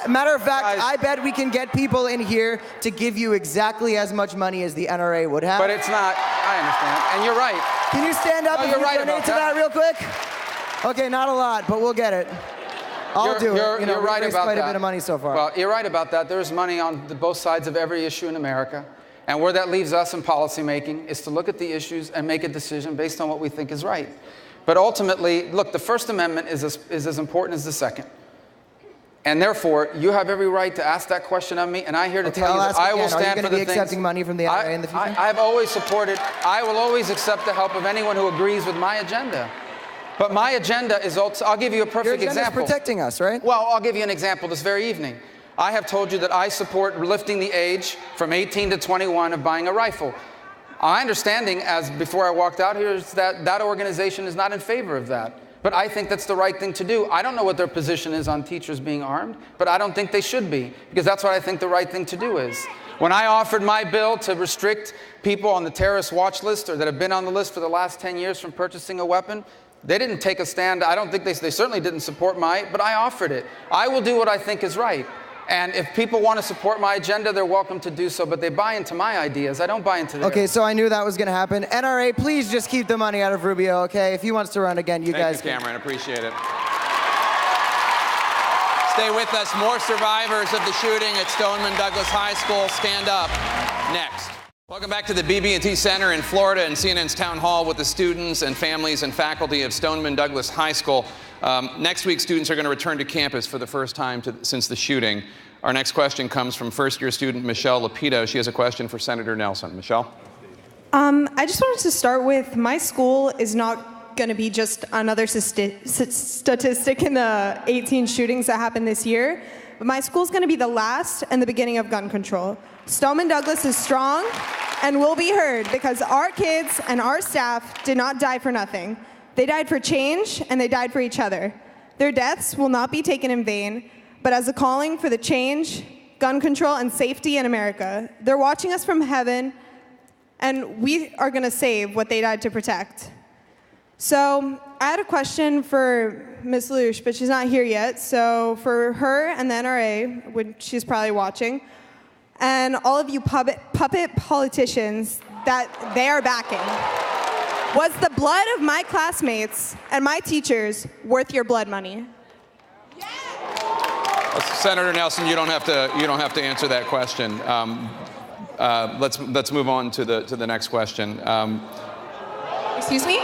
matter of fact, I bet we can get people in here to give you exactly as much money as the NRA would have. But it's not, I understand, and you're right. Can you stand up and donate to that real quick? Okay, not a lot, but we'll get it. I'll do it. You're right about that. Quite a bit of money so far. Well, you're right about that. There's money on both sides of every issue in America. And where that leaves us in policymaking is to look at the issues and make a decision based on what we think is right. But ultimately, look, the First Amendment is as important as the Second. And therefore, you have every right to ask that question of me, and I'm here to tell you that I will stand for the things. Are you going to be accepting money from the NRA in the future? I've always supported, I will always accept the help of anyone who agrees with my agenda. But my agenda is also, I'll give you a perfect example. Your agenda is protecting us, right? Well, I'll give you an example this very evening. I have told you that I support lifting the age from 18 to 21 of buying a rifle. My understanding, as before I walked out here, is that that organization is not in favor of that. But I think that's the right thing to do. I don't know what their position is on teachers being armed, but I don't think they should be, because that's what I think the right thing to do is. When I offered my bill to restrict people on the terrorist watch list or that have been on the list for the last 10 years from purchasing a weapon, they didn't take a stand. I don't think they certainly didn't support but I offered it. I will do what I think is right. And if people want to support my agenda, they're welcome to do so, but they buy into my ideas. I don't buy into theirs. Okay, so I knew that was going to happen. NRA, please just keep the money out of Rubio, okay? If he wants to run again, Thank guys you, Cameron. Appreciate it. Stay with us. More survivors of the shooting at Stoneman Douglas High School. Stand up. Next. Welcome back to the BB&T Center in Florida and CNN's Town Hall with the students and families and faculty of Stoneman Douglas High School. Next week, students are going to return to campus for the first time since the shooting. Our next question comes from first-year student Michelle Lapito. She has a question for Senator Nelson. Michelle? I just wanted to start with, my school is not going to be just another statistic in the 18 shootings that happened this year. But my school's going to be the last and the beginning of gun control. Stoneman Douglas is strong and will be heard because our kids and our staff did not die for nothing. They died for change and they died for each other. Their deaths will not be taken in vain, but as a calling for the change, gun control, and safety in America. They're watching us from heaven, and we are going to save what they died to protect. So I had a question for Ms. Lush, but she's not here yet. So for her and the NRA, which she's probably watching, and all of you puppet politicians that they are backing, was the blood of my classmates and my teachers worth your blood money? Senator Nelson, you don't have to answer that question. Let's move on to the next question. Excuse me?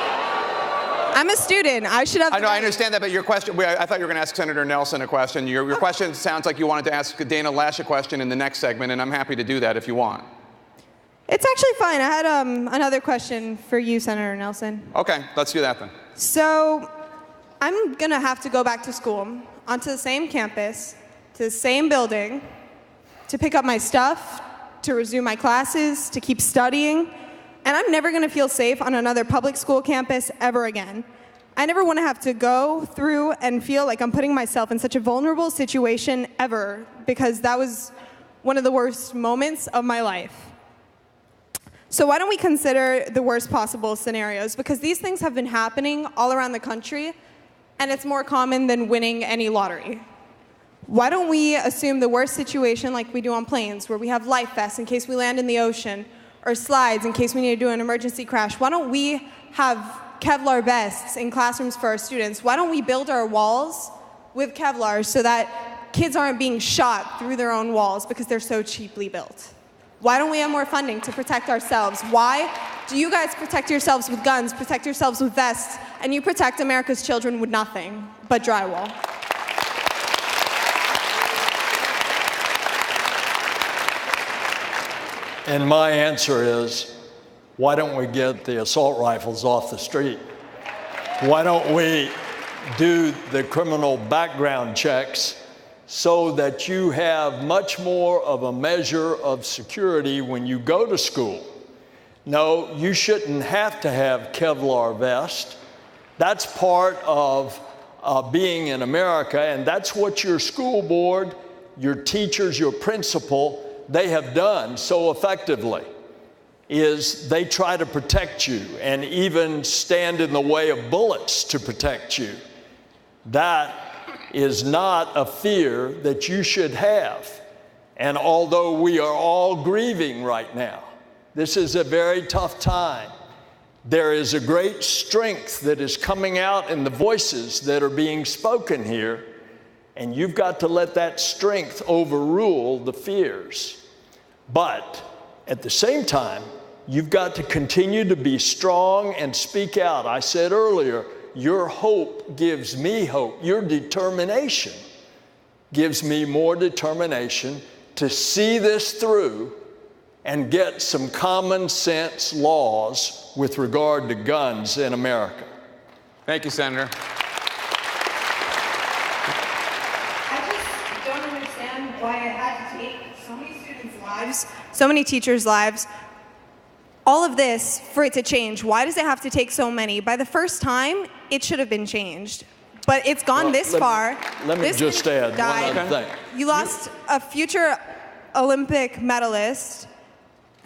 I'm a student. I should have. I know. I understand that, but your question. I thought you were going to ask Senator Nelson a question. Your question sounds like you wanted to ask Dana Lash a question in the next segment, and I'm happy to do that if you want. It's actually fine. I had another question for you, Senator Nelson. Okay, let's do that then. So, I'm gonna have to go back to school, onto the same campus, to the same building, to pick up my stuff, to resume my classes, to keep studying. And I'm never going to feel safe on another public school campus ever again. I never want to have to go through and feel like I'm putting myself in such a vulnerable situation ever, because that was one of the worst moments of my life. So why don't we consider the worst possible scenarios? Because these things have been happening all around the country, and it's more common than winning any lottery. Why don't we assume the worst situation like we do on planes, where we have life vests in case we land in the ocean, or slides in case we need to do an emergency crash? Why don't we have Kevlar vests in classrooms for our students? Why don't we build our walls with Kevlar so that kids aren't being shot through their own walls because they're so cheaply built? Why don't we have more funding to protect ourselves? Why do you guys protect yourselves with guns, protect yourselves with vests, and you protect America's children with nothing but drywall? And my answer is, why don't we get the assault rifles off the street? Why don't we do the criminal background checks so that you have much more of a measure of security when you go to school? No, you shouldn't have to have Kevlar vest. That's part of being in America, and that's what your school board, your teachers, your principal, they have done so effectively, is they try to protect you and even stand in the way of bullets to protect you. That is not a fear that you should have. And although we are all grieving right now, this is a very tough time, there is a great strength that is coming out in the voices that are being spoken here, and you've got to let that strength overrule the fears. But at the same time, you've got to continue to be strong and speak out. I said earlier, your hope gives me hope. Your determination gives me more determination to see this through and get some common sense laws with regard to guns in America. Thank you, Senator. Why it had to take so many students' lives, so many teachers' lives, all of this for it to change. Why does it have to take so many? By the first time, it should have been changed. But it's gone this far. Let me just add one other thing. You lost a future Olympic medalist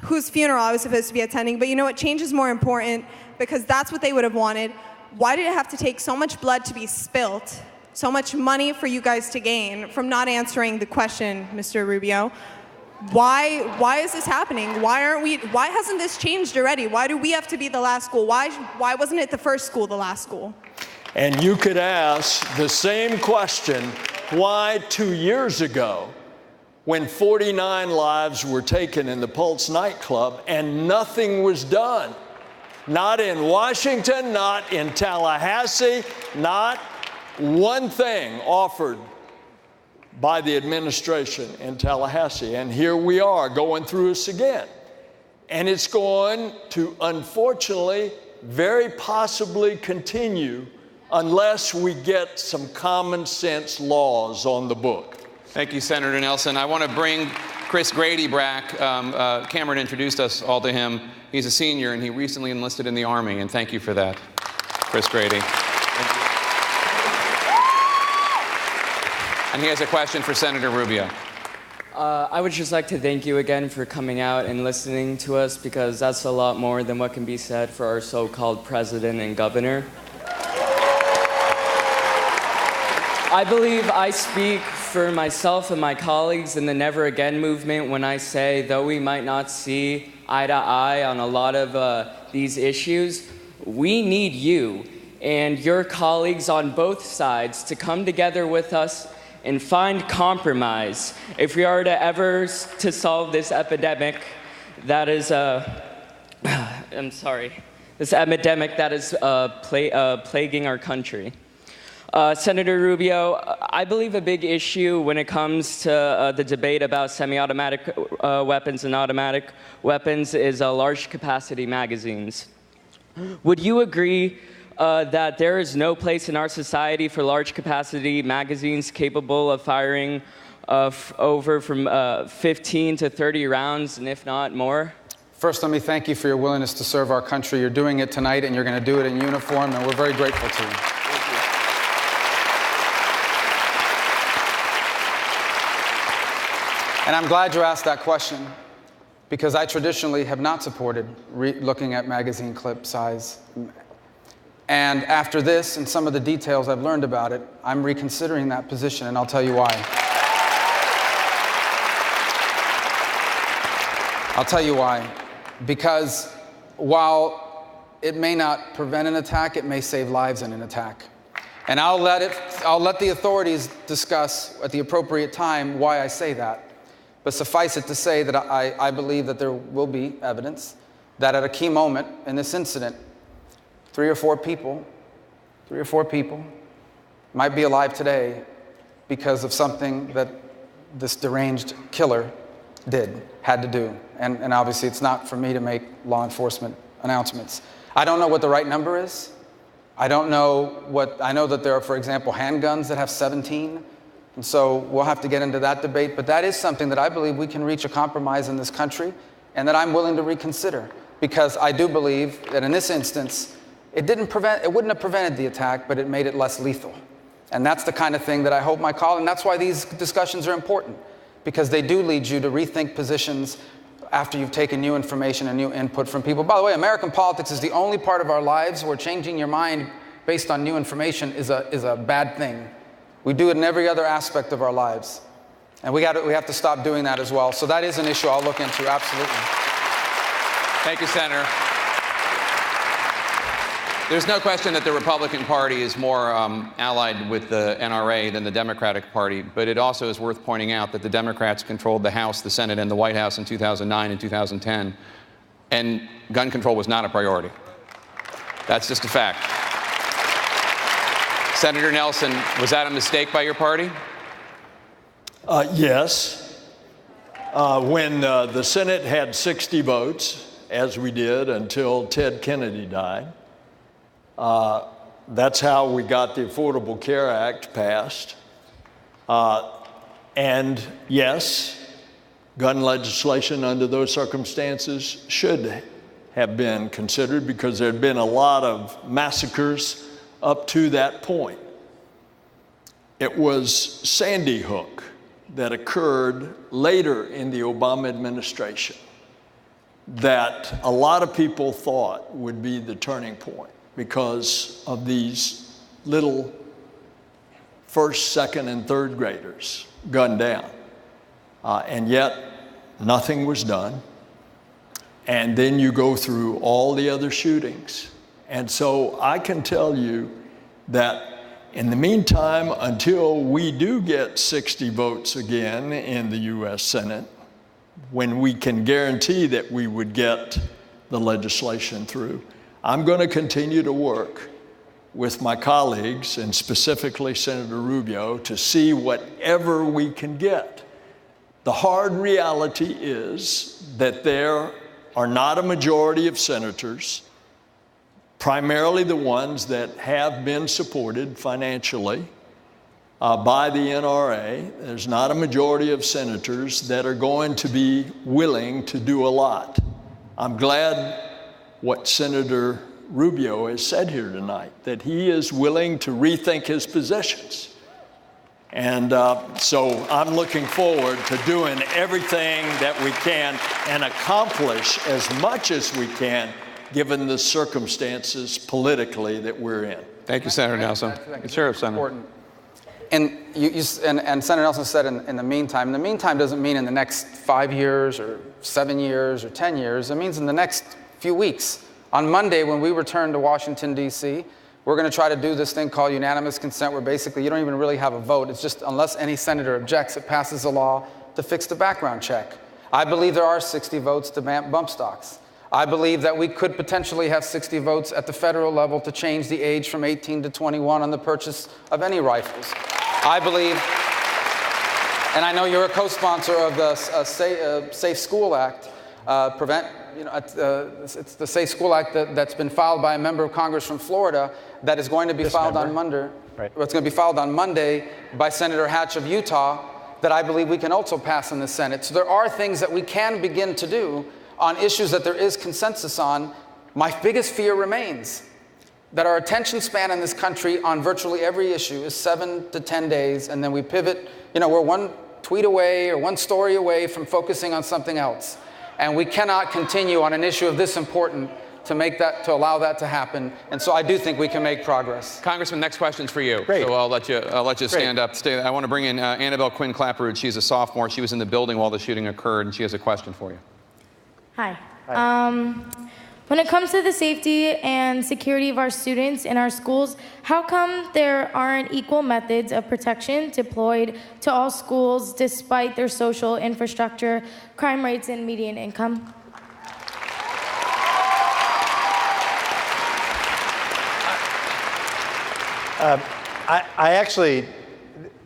whose funeral I was supposed to be attending, but you know what? Change is more important because that's what they would have wanted. Why did it have to take so much blood to be spilt so much money for you guys to gain from not answering the question, Mr. Rubio. Why is this happening? Why hasn't this changed already? Why do we have to be the last school? Why wasn't it the first school, the last school? And you could ask the same question, why 2 years ago, when 49 lives were taken in the Pulse nightclub and nothing was done? Not in Washington, not in Tallahassee, not one thing offered by the administration in Tallahassee. And here we are going through this again. And it's going to, unfortunately, very possibly continue unless we get some common sense laws on the book. Thank you, Senator Nelson. I want to bring Chris Grady back. Cameron introduced us all to him. He's a senior, and he recently enlisted in the Army, and thank you for that, Chris Grady. And he has a question for Senator Rubio. I would just like to thank you again for coming out and listening to us, because that's a lot more than what can be said for our so-called president and governor. I believe I speak for myself and my colleagues in the Never Again movement when I say, though we might not see eye to eye on a lot of these issues, we need you and your colleagues on both sides to come together with us and find compromise if we are to ever to solve this epidemic that is, this epidemic that is plaguing our country. Senator Rubio, I believe a big issue when it comes to the debate about semi-automatic weapons and automatic weapons is large capacity magazines. Would you agree that there is no place in our society for large capacity magazines capable of firing over from 15 to 30 rounds, and if not more? First, let me thank you for your willingness to serve our country. You're doing it tonight, and you're going to do it in uniform, and we're very grateful to you. And I'm glad you asked that question, because I traditionally have not supported looking at magazine clip size. And after this and some of the details I've learned about it, I'm reconsidering that position, and I'll tell you why. I'll tell you why. Because while it may not prevent an attack, it may save lives in an attack. And I'll let the authorities discuss at the appropriate time why I say that. But suffice it to say that I believe that there will be evidence that at a key moment in this incident, three or four people might be alive today because of something that this deranged killer had to do. And obviously it's not for me to make law enforcement announcements. I don't know what the right number is. I know that there are, for example, handguns that have 17. And so we'll have to get into that debate. But that is something that I believe we can reach a compromise in this country, and that I'm willing to reconsider. Because I do believe that in this instance, it wouldn't have prevented the attack, but it made it less lethal. And that's the kind of thing that I hope my colleagues, and that's why these discussions are important, because they do lead you to rethink positions after you've taken new information and new input from people. By the way, American politics is the only part of our lives where changing your mind based on new information is a bad thing. We do it in every other aspect of our lives. And we have to stop doing that as well. So that is an issue I'll look into, absolutely. Thank you, Senator. There's no question that the Republican Party is more allied with the NRA than the Democratic Party, but it also is worth pointing out that the Democrats controlled the House, the Senate, and the White House in 2009 and 2010, and gun control was not a priority. That's just a fact. Senator Nelson, was that a mistake by your party? Yes. When the Senate had 60 votes, as we did until Ted Kennedy died, that's how we got the Affordable Care Act passed. And yes, gun legislation under those circumstances should have been considered, because there had been a lot of massacres up to that point. It was Sandy Hook that occurred later in the Obama administration that a lot of people thought would be the turning point, because of these little first, second, and third graders gunned down. And yet, nothing was done. And then you go through all the other shootings. And so I can tell you that in the meantime, until we do get 60 votes again in the US Senate, when we can guarantee that we would get the legislation through, I'm going to continue to work with my colleagues, and specifically Senator Rubio, to see whatever we can get. The hard reality is that there are not a majority of senators, primarily the ones that have been supported financially by the NRA. There's not a majority of senators that are going to be willing to do a lot. I'm glad what Senator Rubio has said here tonight, that he is willing to rethink his positions. And so I'm looking forward to doing everything that we can and accomplish as much as we can, given the circumstances politically that we're in. Thank you, Senator Nelson. Sheriff Senator. And, and Senator Nelson said in the meantime. The meantime doesn't mean in the next 5 years or 7 years or 10 years. It means in the next few weeks. On Monday, when we return to Washington, D.C., we're going to try to do this thing called unanimous consent, where basically you don't even really have a vote. It's just unless any senator objects, it passes a law to fix the background check. I believe there are 60 votes to ban bump stocks. I believe that we could potentially have 60 votes at the federal level to change the age from 18 to 21 on the purchase of any rifles. I believe, and I know you're a co-sponsor of the Safe School Act, it's the Safe School Act that's been filed by a member of Congress from Florida that is going to be filed on Monday. Right. It's going to be filed on Monday by Senator Hatch of Utah that I believe we can also pass in the Senate. So there are things that we can begin to do on issues that there is consensus on. My biggest fear remains that our attention span in this country on virtually every issue is 7 to 10 days, and then we pivot. We're one tweet away or one story away from focusing on something else. And we cannot continue on an issue of this important to allow that to happen. And so I do think we can make progress. Congressman, next question's for you. Great. So I'll let you stand up. I want to bring in Annabelle Quinn Clapperud. She's a sophomore. She was in the building while the shooting occurred, and she has a question for you. Hi. When it comes to the safety and security of our students in our schools, how come there aren't equal methods of protection deployed to all schools despite their social infrastructure, crime rates, and median income?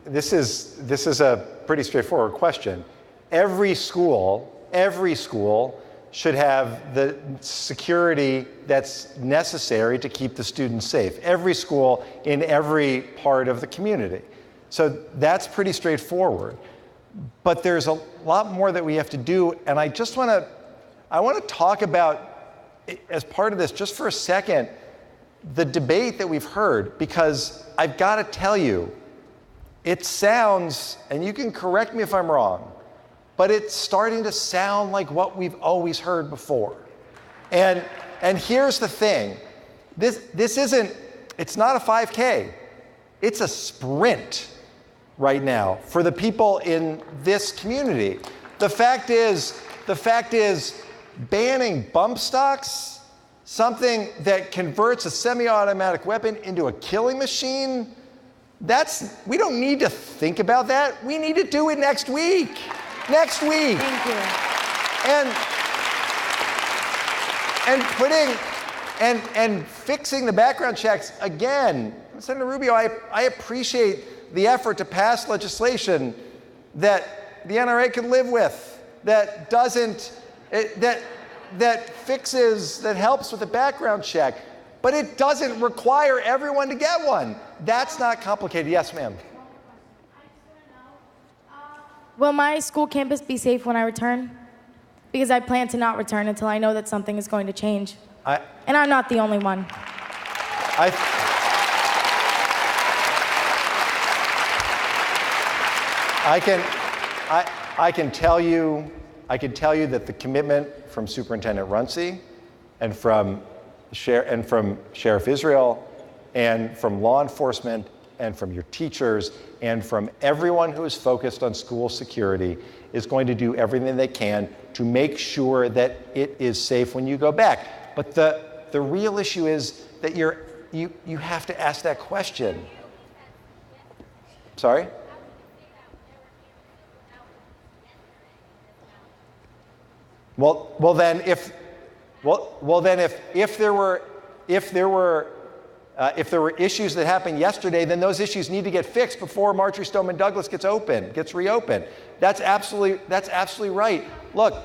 This is a pretty straightforward question. Every school should have the security that's necessary to keep the students safe. Every school in every part of the community. So that's pretty straightforward. But there's a lot more that we have to do, and I want to talk about, as part of this, just for a second, the debate that we've heard, because I've got to tell you, it sounds, and you can correct me if I'm wrong, but it's starting to sound like what we've always heard before. And here's the thing, it's not a 5K, it's a sprint right now for the people in this community. The fact is banning bump stocks, something that converts a semi-automatic weapon into a killing machine, we don't need to think about that. We need to do it next week. Next week. Thank you. And fixing the background checks again. Senator Rubio, I appreciate the effort to pass legislation that the NRA can live with, that helps with the background check, but it doesn't require everyone to get one. That's not complicated. Yes, ma'am. Will my school campus be safe when I return? Because I plan to not return until I know that something is going to change. And I'm not the only one. I can tell you that the commitment from Superintendent Runcie and from Sheriff Israel and from law enforcement and from your teachers and from everyone who is focused on school security is going to do everything they can to make sure that it is safe when you go back. But the real issue is that you have to ask that question. Sorry? Well then if there were issues that happened yesterday, then those issues need to get fixed before Marjory Stoneman Douglas gets reopened. That's absolutely right. Look,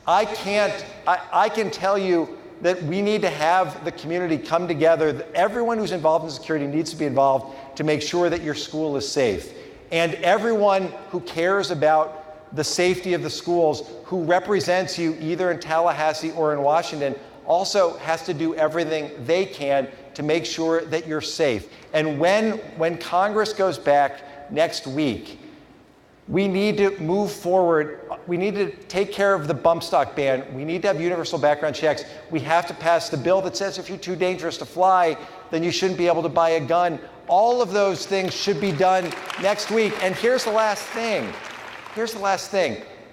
I can tell you that we need to have the community come together. Everyone who's involved in security needs to be involved to make sure that your school is safe. And everyone who cares about the safety of the schools, who represents you either in Tallahassee or in Washington, also has to do everything they can to make sure that you're safe. And when Congress goes back next week, we need to move forward. We need to take care of the bump stock ban. We need to have universal background checks. We have to pass the bill that says if you're too dangerous to fly, then you shouldn't be able to buy a gun. All of those things should be done next week. And here's the last thing.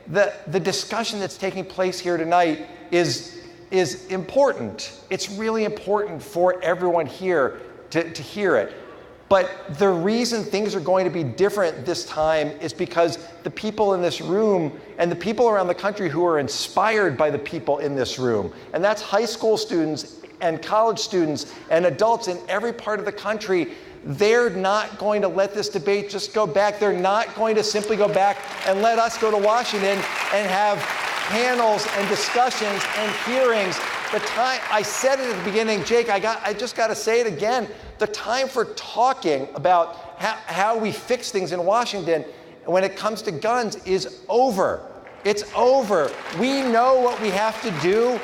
The discussion that's taking place here tonight is important. It's really important for everyone here to hear it. But the reason things are going to be different this time is because the people in this room and the people around the country who are inspired by the people in this room, and that's high school students and college students and adults in every part of the country, they're not going to let this debate just go back. They're not going to simply go back and let us go to Washington and have panels and discussions and hearings. The time, I said it at the beginning, Jake, I just got to say it again. The time for talking about how we fix things in Washington when it comes to guns is over. It's over. We know what we have to do.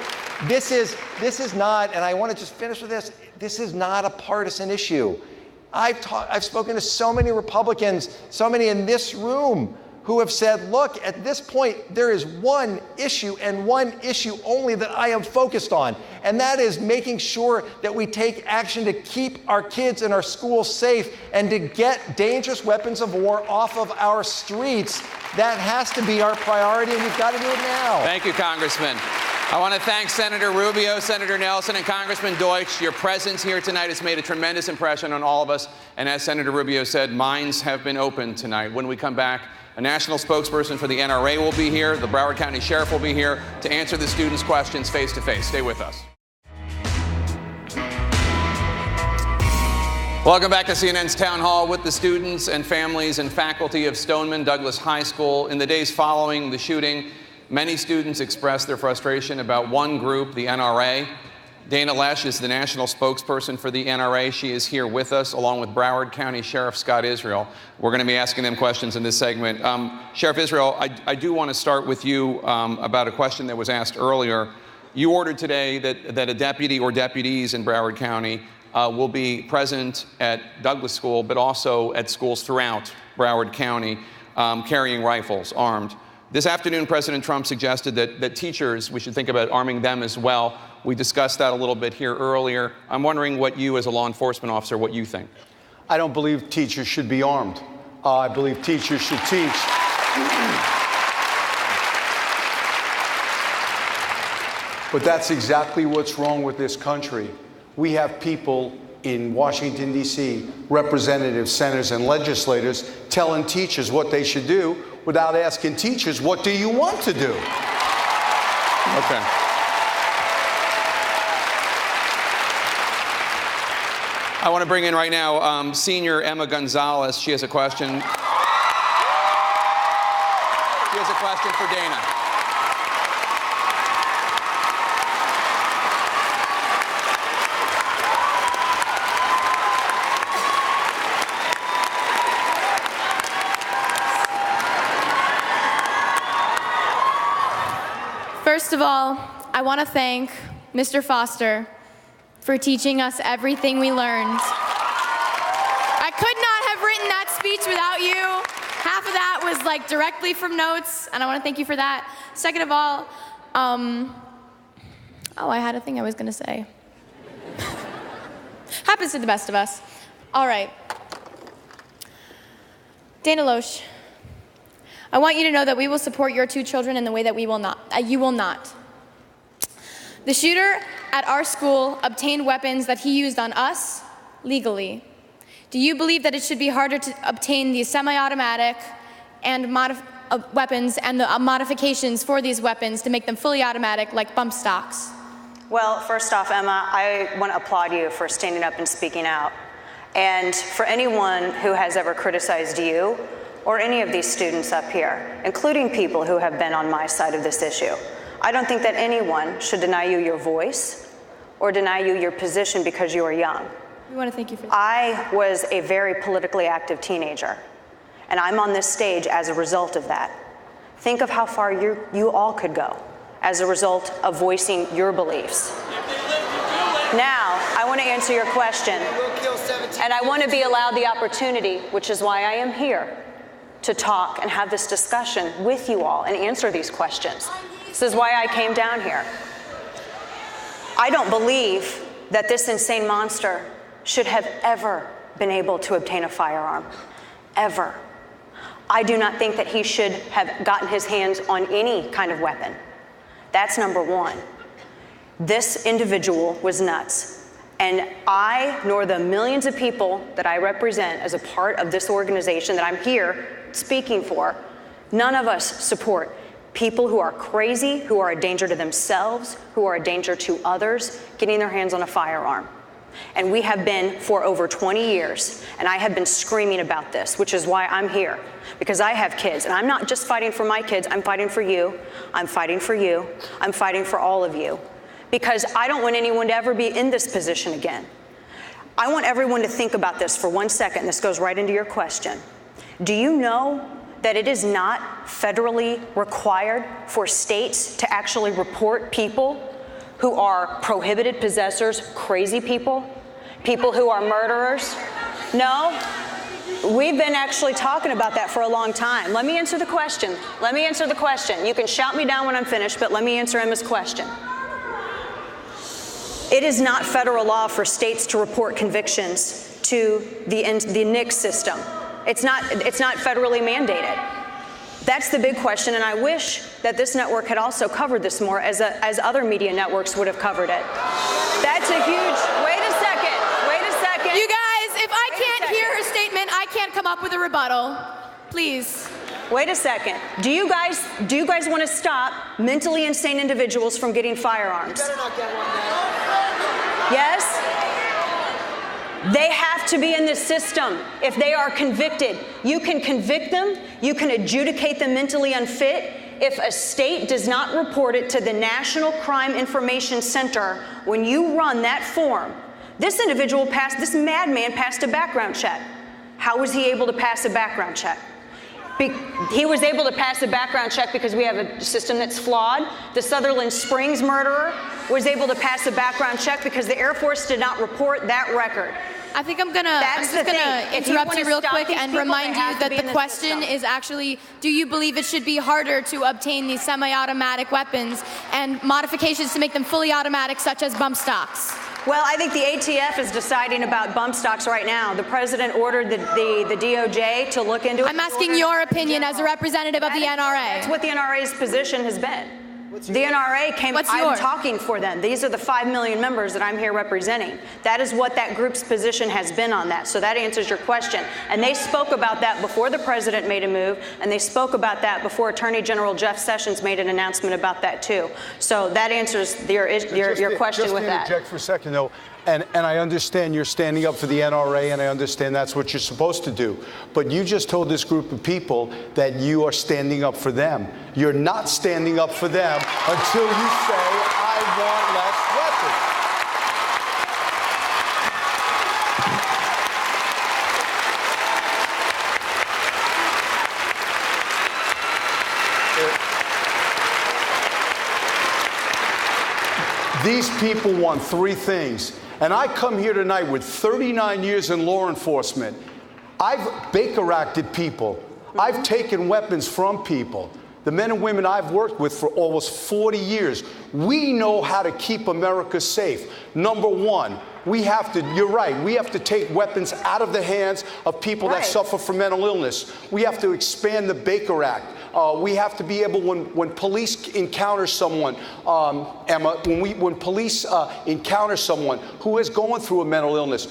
This is not, and I want to just finish with this is not a partisan issue. I've spoken to so many Republicans, so many in this room, who have said, look, at this point, there is one issue and one issue only that I am focused on, and that is making sure that we take action to keep our kids and our schools safe and to get dangerous weapons of war off of our streets. That has to be our priority, and we've got to do it now. Thank you, Congressman. I want to thank Senator Rubio, Senator Nelson, and Congressman Deutsch. Your presence here tonight has made a tremendous impression on all of us. And as Senator Rubio said, minds have been opened tonight. When we come back, a national spokesperson for the NRA will be here. The Broward County Sheriff will be here to answer the students' questions face to face. Stay with us. Welcome back to CNN's Town Hall with the students and families and faculty of Stoneman Douglas High School. In the days following the shooting, many students expressed their frustration about one group, the NRA. Dana Lesh is the national spokesperson for the NRA. She is here with us, along with Broward County Sheriff Scott Israel. We're going to be asking them questions in this segment. Sheriff Israel, I do want to start with you about a question that was asked earlier. You ordered today that a deputy or deputies in Broward County will be present at Douglas School, but also at schools throughout Broward County, carrying rifles, armed. This afternoon, President Trump suggested that teachers, we should think about arming them as well. We discussed that a little bit here earlier. I'm wondering what you, as a law enforcement officer, what you think. I don't believe teachers should be armed. I believe teachers should teach. But that's exactly what's wrong with this country. We have people in Washington, D.C., representatives, senators, and legislators telling teachers what they should do without asking teachers, what do you want to do? Okay. I want to bring in right now Senior Emma Gonzalez. She has a question. She has a question for Dana. First of all, I want to thank Mr. Foster for teaching us everything we learned. I could not have written that speech without you. Half of that was like directly from notes, and I want to thank you for that. Second of all, I had a thing I was going to say. Happens to the best of us. All right. Dana Loesch, I want you to know that we will support your 2 children in the way that you will not. The shooter at our school obtained weapons that he used on us legally. Do you believe that it should be harder to obtain these semi-automatic and weapons and the modifications for these weapons to make them fully automatic like bump stocks? Well, first off, Emma, I want to applaud you for standing up and speaking out. And for anyone who has ever criticized you or any of these students up here, including people who have been on my side of this issue, I don't think that anyone should deny you your voice or deny you your position because you are young. We want to thank you for that. I was a very politically active teenager, and I'm on this stage as a result of that. Think of how far you all could go as a result of voicing your beliefs. Now, I want to answer your question, and I want to be allowed the opportunity, which is why I am here, to talk and have this discussion with you all and answer these questions. This is why I came down here. I don't believe that this insane monster should have ever been able to obtain a firearm, ever. I do not think that he should have gotten his hands on any kind of weapon. That's number one. This individual was nuts. And I, nor the millions of people that I represent as a part of this organization that I'm here speaking for, none of us support people who are crazy, who are a danger to themselves, who are a danger to others, getting their hands on a firearm. And we have been for over 20 years, and I have been screaming about this, which is why I'm here, because I have kids, and I'm not just fighting for my kids, I'm fighting for you, I'm fighting for you, I'm fighting for all of you, because I don't want anyone to ever be in this position again. I want everyone to think about this for 1 second. This goes right into your question. Do you know that it is not federally required for states to actually report people who are prohibited possessors, crazy people, people who are murderers? No? We've been actually talking about that for a long time. Let me answer the question. Let me answer the question. You can shout me down when I'm finished, but let me answer Emma's question. It is not federal law for states to report convictions to the NICS system. It's not federally mandated. That's the big question, and I wish that this network had also covered this more as other media networks would have covered it. That's a huge, wait a second. You guys, if I can't hear her statement, I can't come up with a rebuttal. Please. Wait a second. Do you guys want to stop mentally insane individuals from getting firearms? You better not get one now. Yes? They have to be in the system. If they are convicted, you can convict them, you can adjudicate them mentally unfit. If a state does not report it to the National Crime Information Center, when you run that form, this madman passed a background check. How was he able to pass a background check? He was able to pass a background check because we have a system that's flawed. The Sutherland Springs murderer was able to pass a background check because the Air Force did not report that record. I think I'm just gonna interrupt you real quick and remind you that the question is actually, do you believe it should be harder to obtain these semi-automatic weapons and modifications to make them fully automatic, such as bump stocks? Well, I think the ATF is deciding about bump stocks right now. The president ordered the DOJ to look into it. I'm asking your opinion as a representative of the NRA. That's what the NRA's position has been. The NRA I'm talking for them. These are the 5 million members that I'm here representing. That is what that group's position has been on that. So that answers your question. And they spoke about that before the president made a move, and they spoke about that before Attorney General Jeff Sessions made an announcement about that too. So that answers your question with that. Just to interject for a second, though, and I understand you're standing up for the NRA, and I understand that's what you're supposed to do. But you just told this group of people that you are standing up for them. You're not standing up for them until you say, I want less weapons. These people want 3 things. And I come here tonight with 39 years in law enforcement. I've Baker Acted people. I've taken weapons from people. the men and women I've worked with for almost 40 years, we know how to keep America safe. Number one, we have to, you're right, we have to take weapons out of the hands of people that suffer from mental illness. We have to expand the PIKA Act. We have to be able, when police encounter someone, Emma, when police encounter someone who is going through a mental illness,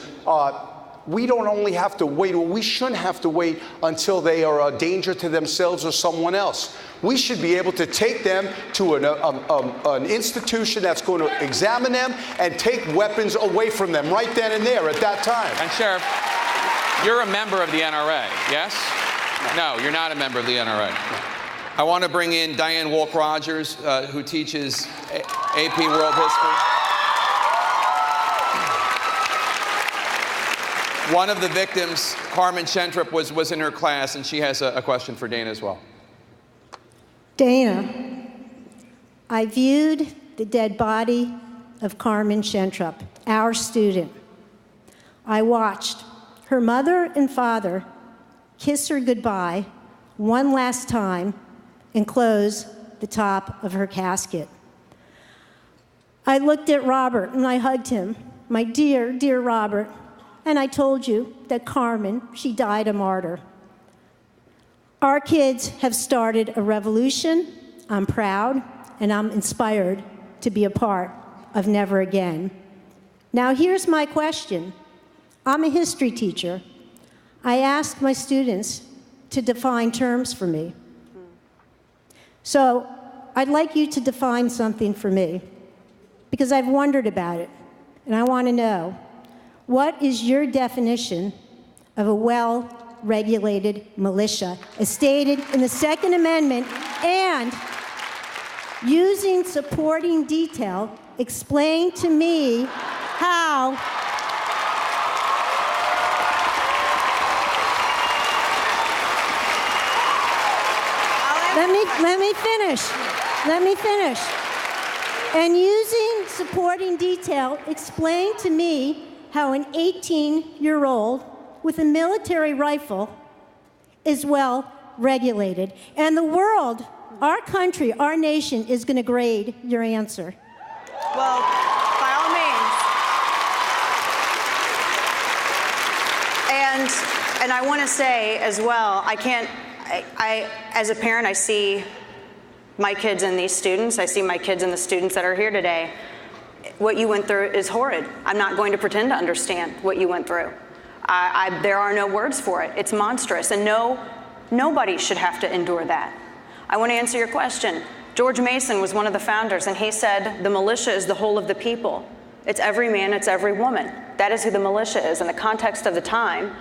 we don't only have to wait, or we shouldn't have to wait until they are a danger to themselves or someone else. We should be able to take them to an institution that's going to examine them and take weapons away from them right then and there at that time. And Sheriff, you're a member of the NRA, yes? No, you're not a member of the NRA. I want to bring in Diane Wolk-Rogers, who teaches AP World History. One of the victims, Carmen Shentrup, was in her class, and she has a question for Dana as well. Dana, I viewed the dead body of Carmen Shentrup, our student. I watched her mother and father kiss her goodbye one last time and close the top of her casket. I looked at Robert and I hugged him, my dear, dear Robert, and I told you that Carmen, she died a martyr. Our kids have started a revolution. I'm proud and I'm inspired to be a part of Never Again. Now here's my question. I'm a history teacher. I asked my students to define terms for me. So I'd like you to define something for me, because I've wondered about it, and I want to know, what is your definition of a well-regulated militia, as stated in the Second Amendment, and using supporting detail, explain to me how Let me finish. And using supporting detail, explain to me how an 18-year-old with a military rifle is well regulated. And the world, our country, our nation is going to grade your answer. Well, by all means. And I want to say as well, I as a parent, I see my kids and these students. I see my kids and the students that are here today. What you went through is horrid. I'm not going to pretend to understand what you went through. There are no words for it. It's monstrous, and nobody should have to endure that. I want to answer your question. George Mason was one of the founders, and he said, the militia is the whole of the people. It's every man, it's every woman. That is who the militia is. In the context of the time,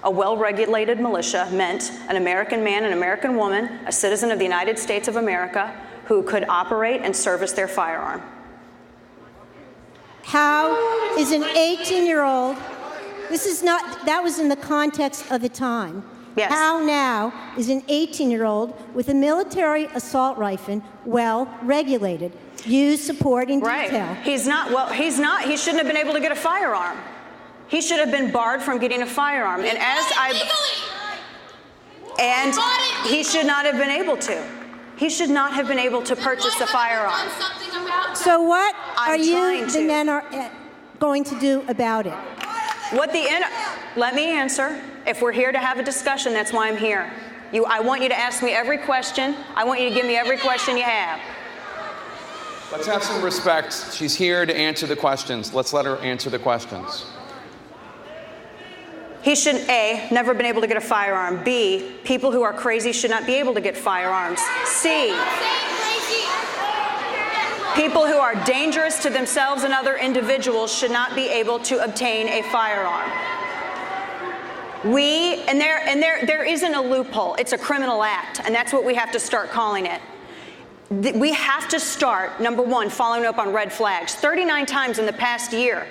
a well-regulated militia meant an American man, an American woman, a citizen of the United States of America who could operate and service their firearm. How is an 18-year-old, that was in the context of the time. Yes. How now is an 18-year-old with a military assault rifle well-regulated? Use supporting detail. Right. He shouldn't have been able to get a firearm. He should have been barred from getting a firearm. And he should not have been able to. He should not have been able to purchase a firearm. So what are you, the men, going to do about it? Let me answer. If we're here to have a discussion, that's why I'm here. I want you to ask me every question. I want you to give me every question you have. Let's have some respect. She's here to answer the questions. Let's let her answer the questions. He should, A, never been able to get a firearm. B, people who are crazy should not be able to get firearms. C, people who are dangerous to themselves and other individuals should not be able to obtain a firearm. There isn't a loophole. It's a criminal act, and that's what we have to start calling it. We have to start, number one, following up on red flags. 39 times in the past year,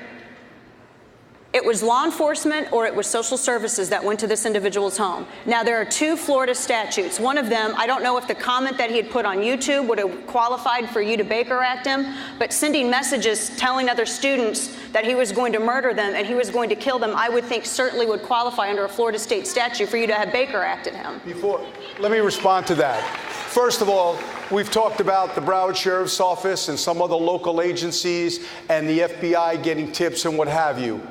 It was law enforcement or it was social services that went to this individual's home. Now, there are 2 Florida statutes. One of them, I don't know if the comment that he had put on YouTube would have qualified for you to Baker Act him, but sending messages telling other students that he was going to murder them and he was going to kill them, I would think certainly would qualify under a Florida state statute for you to have Baker Acted him. Let me respond to that. First of all, we've talked about the Broward Sheriff's Office and some other local agencies and the FBI getting tips and what have you.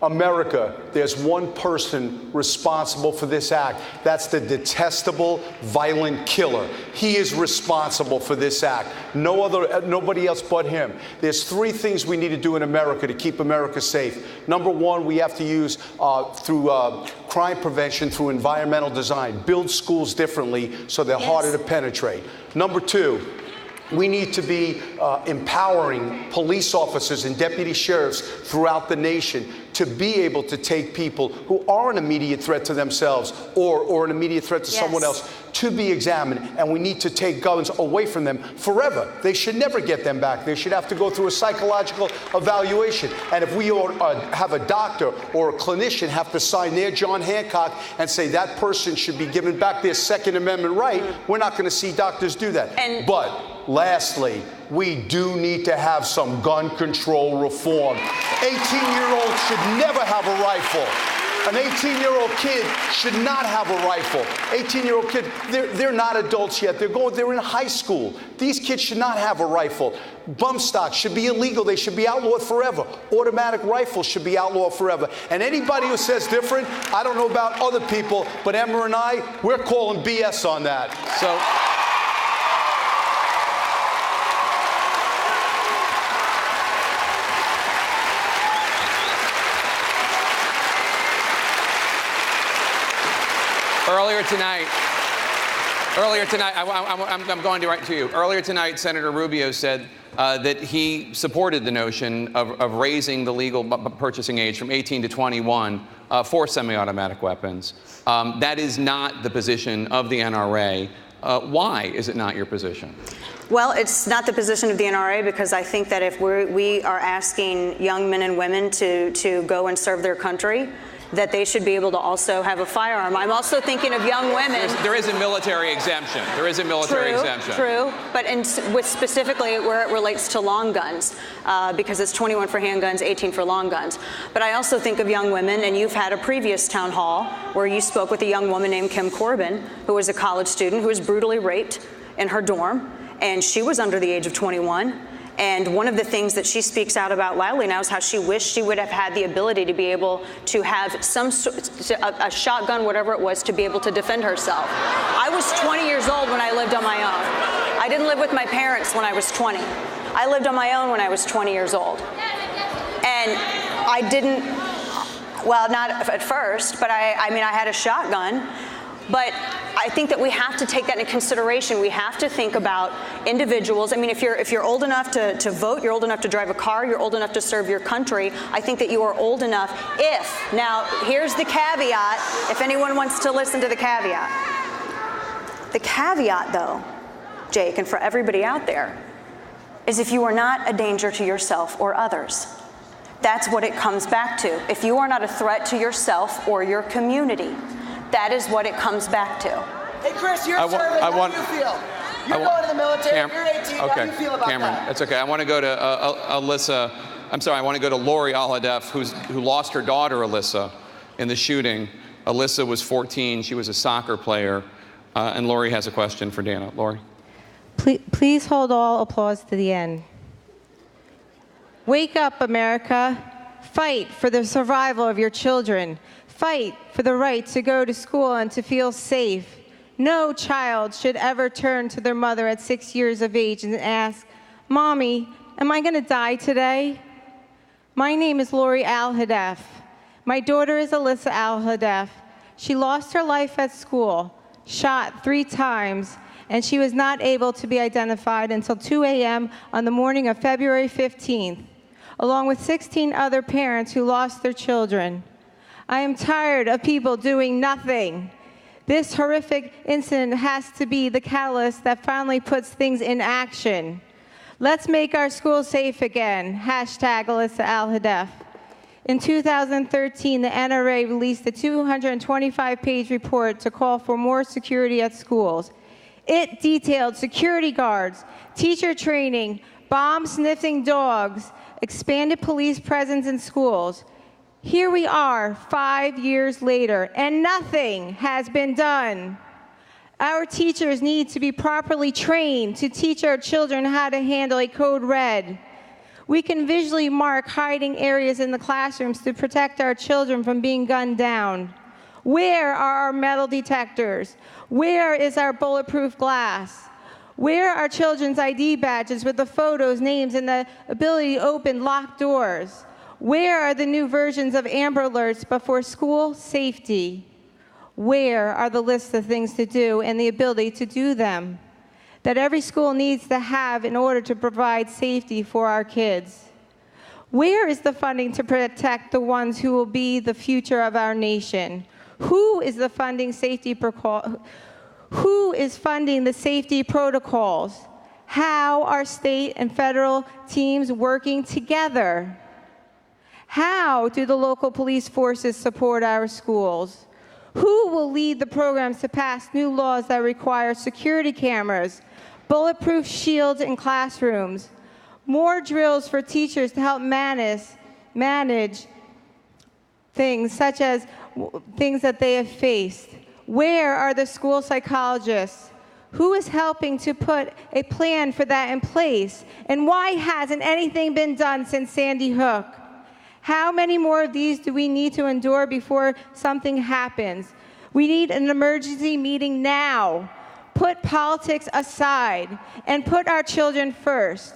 America, there's one person responsible for this act. That's the detestable, violent killer. He is responsible for this act. Nobody else but him. There's 3 things we need to do in America to keep America safe. Number 1, we have to use through crime prevention, through environmental design, build schools differently so they're harder to penetrate. Number 2, we need to be empowering police officers and deputy sheriffs throughout the nation to be able to take people who are an immediate threat to themselves or an immediate threat to someone else to be examined. And we need to take guns away from them forever. They should never get them back. They should have to go through a psychological evaluation. And if we have a doctor or a clinician have to sign their John Hancock and say that person should be given back their Second Amendment right, we're not going to see doctors do that. But lastly, we do need to have some gun control reform. 18-year-olds should never have a rifle. An 18-year-old kid should not have a rifle. 18-year-old kid, they're not adults yet. They're in high school. These kids should not have a rifle. Bump stocks should be illegal. They should be outlawed forever. Automatic rifles should be outlawed forever. And anybody who says different, I don't know about other people, but Emma and I, we're calling BS on that. So. Earlier tonight, I'm going right to you. Earlier tonight, Senator Rubio said that he supported the notion of raising the legal purchasing age from 18 to 21 for semi-automatic weapons. That is not the position of the NRA. Why is it not your position? Well, it's not the position of the NRA because I think that if we are asking young men and women to go and serve their country, that they should be able to also have a firearm. I'm also thinking of young women. There is a military exemption. There is a military exemption. True, but with specifically where it relates to long guns, because it's 21 for handguns, 18 for long guns. But I also think of young women, and you've had a previous town hall where you spoke with a young woman named Kim Corbin, who was a college student who was brutally raped in her dorm, and she was under the age of 21. And one of the things that she speaks out about loudly now is how she wished she would have had the ability to be able to have a shotgun, whatever it was, to be able to defend herself. I was 20 years old when I lived on my own. I didn't live with my parents when I was 20. I lived on my own when I was 20 years old. And I didn't, well, not at first, but I mean, I had a shotgun. But I think that we have to take that into consideration. We have to think about individuals. I mean, if you're old enough to vote, you're old enough to drive a car, you're old enough to serve your country, I think that you are old enough if, now here's the caveat, if anyone wants to listen to the caveat. The caveat though, Jake, and for everybody out there, is if you are not a danger to yourself or others. That's what it comes back to. If you are not a threat to yourself or your community, that is what it comes back to. Hey, Chris, you're serving. How do you feel? You're going to the military. You're 18. How do you feel about Cameron, that? That's okay. I want to go to Alyssa. I'm sorry. I want to go to Lori Alhadeff, who lost her daughter, Alyssa, in the shooting. Alyssa was 14. She was a soccer player. And Lori has a question for Dana. Lori. Please hold all applause to the end. Wake up, America. Fight for the survival of your children. Fight for the right to go to school and to feel safe. No child should ever turn to their mother at 6 years of age and ask, "Mommy, am I going to die today?" My name is Lori Alhadeff. My daughter is Alyssa Alhadeff. She lost her life at school, shot 3 times, and she was not able to be identified until 2 a.m. on the morning of February 15th, along with 16 other parents who lost their children. I am tired of people doing nothing. This horrific incident has to be the catalyst that finally puts things in action. Let's make our schools safe again. Hashtag Alyssa Alhadeff. In 2013, the NRA released a 225-page report to call for more security at schools. It detailed security guards, teacher training, bomb-sniffing dogs, expanded police presence in schools. Here we are 5 years later, and nothing has been done. Our teachers need to be properly trained to teach our children how to handle a code red. We can visually mark hiding areas in the classrooms to protect our children from being gunned down. Where are our metal detectors? Where is our bulletproof glass? Where are children's ID badges with the photos, names, and the ability to open locked doors? Where are the new versions of Amber Alerts before school safety? Where are the lists of things to do and the ability to do them that every school needs to have in order to provide safety for our kids? Where is the funding to protect the ones who will be the future of our nation? Who is funding the safety protocols? How are state and federal teams working together? How do the local police forces support our schools? Who will lead the programs to pass new laws that require security cameras, bulletproof shields in classrooms, more drills for teachers to help manage things such as things that they have faced? Where are the school psychologists? Who is helping to put a plan for that in place? And why hasn't anything been done since Sandy Hook? How many more of these do we need to endure before something happens? We need an emergency meeting now. Put politics aside and put our children first.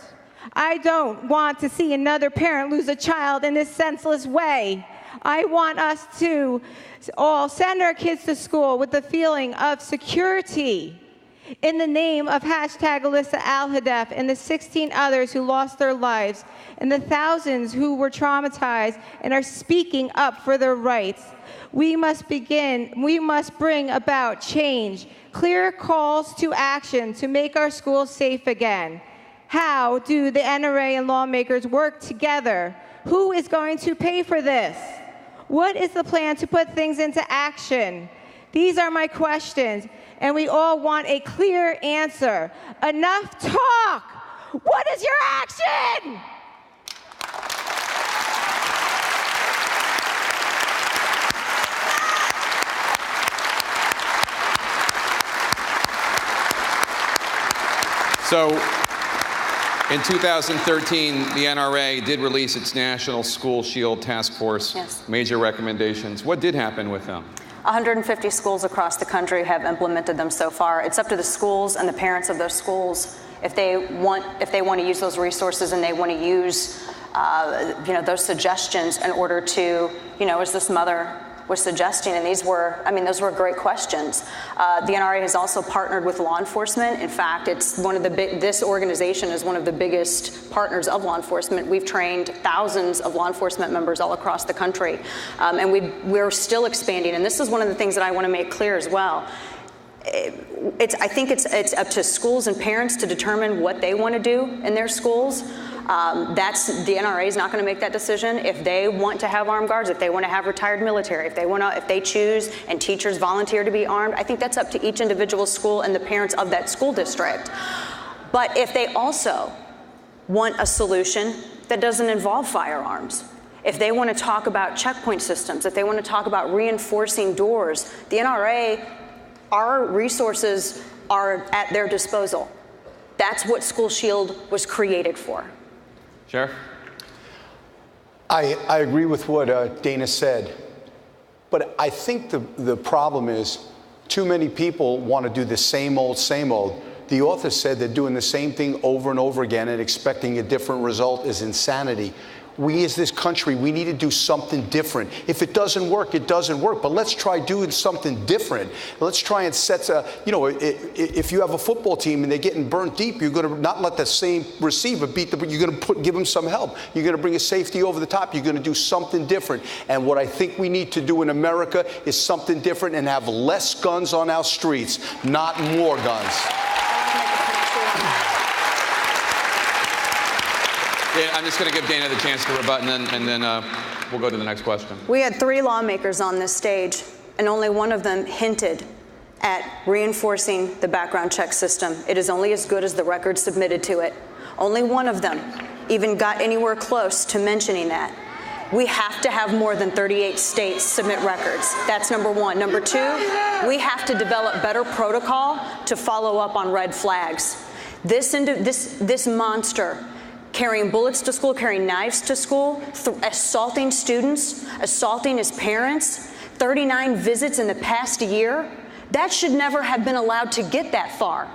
I don't want to see another parent lose a child in this senseless way. I want us to all send our kids to school with the feeling of security. In the name of #Alyssa Al-Hadef and the 16 others who lost their lives, and the thousands who were traumatized and are speaking up for their rights, we must bring about change, clear calls to action to make our schools safe again. How do the NRA and lawmakers work together? Who is going to pay for this? What is the plan to put things into action? These are my questions, and we all want a clear answer. Enough talk! What is your action? So, in 2013, the NRA did release its National School Shield Task Force major recommendations. What did happen with them? 150 schools across the country have implemented them so far. It's up to the schools and the parents of those schools if they want to use those resources and they want to use those suggestions in order to, as this mother was suggesting, and those were great questions. The NRA has also partnered with law enforcement. In fact, it's this organization is one of the biggest partners of law enforcement. We've trained thousands of law enforcement members all across the country, and we're still expanding. And this is one of the things that I want to make clear as well. I think it's up to schools and parents to determine what they want to do in their schools. The NRA is not going to make that decision. If they want to have armed guards, if they want to have retired military, if they choose and teachers volunteer to be armed, I think that's up to each individual school and the parents of that school district. But if they also want a solution that doesn't involve firearms, if they want to talk about checkpoint systems, if they want to talk about reinforcing doors, the NRA, our resources are at their disposal. That's what School Shield was created for. Sheriff? I agree with what Dana said, but I think the problem is too many people want to do the same old, same old. The author said that doing the same thing over and over again and expecting a different result is insanity. We as this country, we need to do something different. If it doesn't work, it doesn't work. But let's try doing something different. Let's try and set, if you have a football team and they're getting burnt deep, you're going to not let the same receiver beat you're going to give them some help. You're going to bring a safety over the top. You're going to do something different. And what I think we need to do in America is something different and have less guns on our streets, not more guns. I'm just going to give Dana the chance to rebut, and then we'll go to the next question. We had 3 lawmakers on this stage, and only one of them hinted at reinforcing the background check system. It is only as good as the record submitted to it. Only one of them even got anywhere close to mentioning that. We have to have more than 38 states submit records. That's number one. Number two, we have to develop better protocol to follow up on red flags. This monster carrying bullets to school, carrying knives to school, assaulting students, assaulting his parents, 39 visits in the past year, that should never have been allowed to get that far.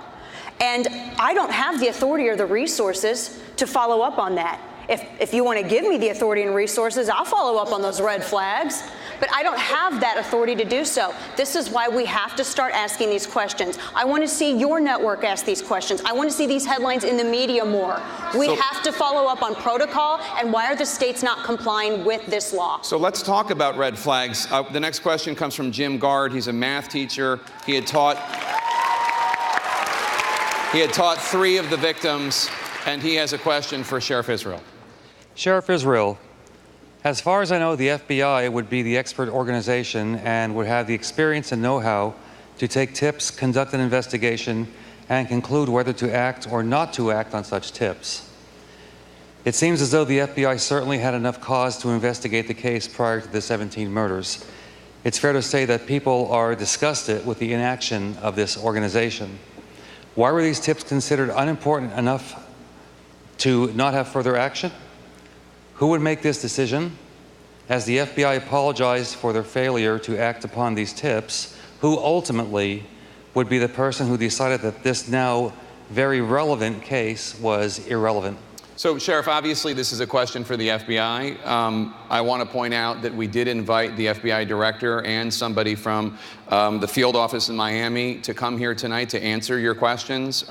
And I don't have the authority or the resources to follow up on that. If you want to give me the authority and resources, I'll follow up on those red flags. But I don't have that authority to do so. This is why we have to start asking these questions. I want to see your network ask these questions. I want to see these headlines in the media more. We have to follow up on protocol, and why are the states not complying with this law? So let's talk about red flags. The next question comes from Jim Gard. He's a math teacher. He had taught 3 of the victims, and he has a question for Sheriff Israel. Sheriff Israel, as far as I know, the FBI would be the expert organization and would have the experience and know-how to take tips, conduct an investigation, and conclude whether to act or not to act on such tips. It seems as though the FBI certainly had enough cause to investigate the case prior to the 17 murders. It's fair to say that people are disgusted with the inaction of this organization. Why were these tips considered unimportant enough to not have further action? Who would make this decision? As the FBI apologized for their failure to act upon these tips, who ultimately would be the person who decided that this now very relevant case was irrelevant? So, Sheriff, obviously this is a question for the FBI. I want to point out that we did invite the FBI director and somebody from the field office in Miami to come here tonight to answer your questions.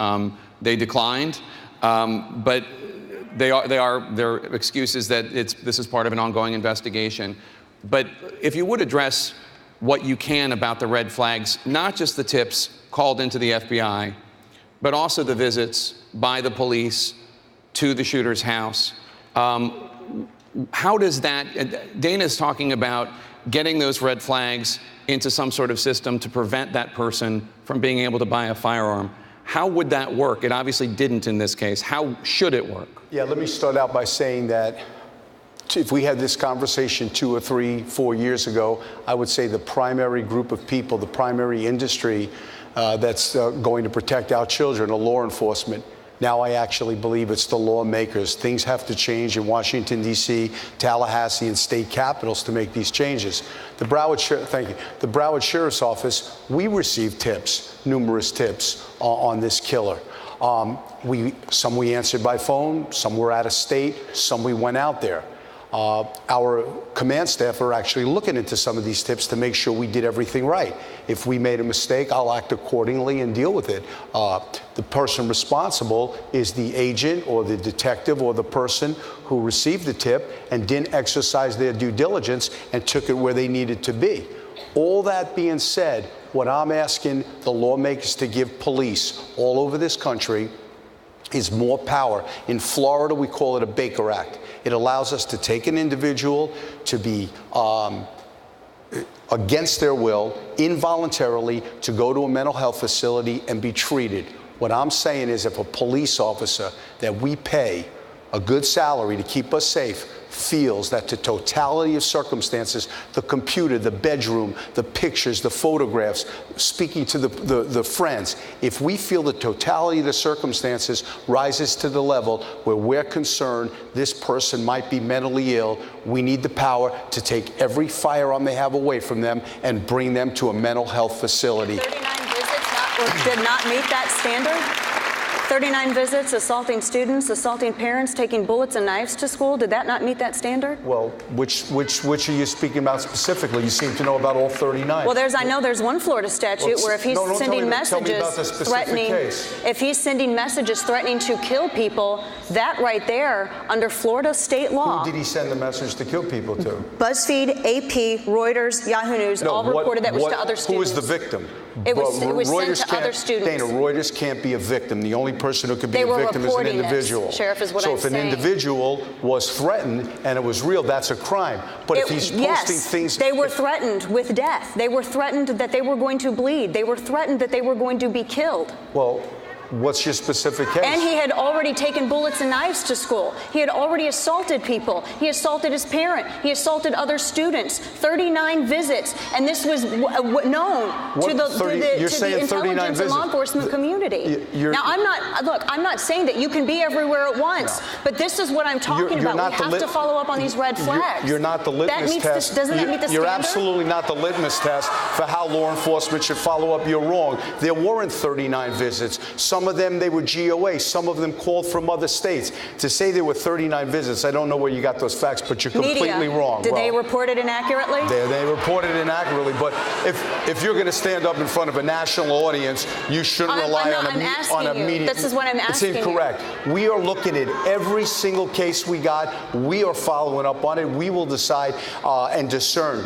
They declined, but their excuse is that this is part of an ongoing investigation. But if you would address what you can about the red flags, not just the tips called into the FBI, but also the visits by the police to the shooter's house. How does that, Dana's talking about getting those red flags into some sort of system to prevent that person from being able to buy a firearm. How would that work? It obviously didn't in this case. How should it work? Yeah, let me start out by saying that if we had this conversation 2 or 3, 4 years ago, I would say the primary group of people, the primary industry that's going to protect our children are law enforcement. Now I actually believe it's the lawmakers. Things have to change in Washington, D.C., Tallahassee, and state capitals to make these changes. The Broward Sheriff's Office, we received tips, numerous tips on this killer. Some we answered by phone, some were out of state, some we went out there. Our command staff are actually looking into some of these tips to make sure we did everything right. If we made a mistake, I'll act accordingly and deal with it. The person responsible is the agent or the detective or the person who received the tip and didn't exercise their due diligence and took it where they needed to be. All that being said, what I'm asking the lawmakers to give police all over this country is more power. In Florida, we call it a Baker Act. It allows us to take an individual to be against their will, involuntarily, to go to a mental health facility and be treated. What I'm saying is if a police officer that we pay a good salary to keep us safe feels that the totality of circumstances, the computer, the bedroom, the pictures, the photographs, speaking to the friends, if we feel the totality of the circumstances rises to the level where we're concerned this person might be mentally ill, we need the power to take every firearm they have away from them and bring them to a mental health facility. 39 visits did not meet that standard? 39 visits, assaulting students, assaulting parents, taking bullets and knives to school. Did that not meet that standard? Well, which are you speaking about specifically? You seem to know about all 39. Well, I know there's one Florida statute where if he's sending messages threatening, if he's sending messages threatening to kill people, that right there, under Florida state law. Who did he send the message to kill people to? BuzzFeed, AP, Reuters, Yahoo News all reported that was to other students. Who was the victim? It was sent to other students. Dana, Reuters can't be a victim. The only person who could be a victim is an individual. This, Sheriff, is what I'm saying. So if an individual was threatened and it was real, that's a crime. But if he's posting things... They were threatened with death. They were threatened that they were going to bleed. They were threatened that they were going to be killed. Well, what's your specific case? And he had already taken bullets and knives to school. He had already assaulted people. He assaulted his parent. He assaulted other students. 39 visits. And this was known to the intelligence and law enforcement community. Now, I'm not saying that you can be everywhere at once, but this is what I'm talking about. We have to follow up on these red flags. You're not the litmus test. Doesn't that meet the standard? You're absolutely not the litmus test for how law enforcement should follow up. You're wrong. There weren't 39 visits. Some of them, they were GOA. Some of them called from other states. To say there were 39 visits, I don't know where you got those facts, but you're completely wrong. Did they report it inaccurately? They reported it inaccurately, but if you're going to stand up in front of a national audience, you shouldn't rely on a media. This is what I'm asking. It's incorrect. We are looking at every single case we got. We are following up on it. We will decide and discern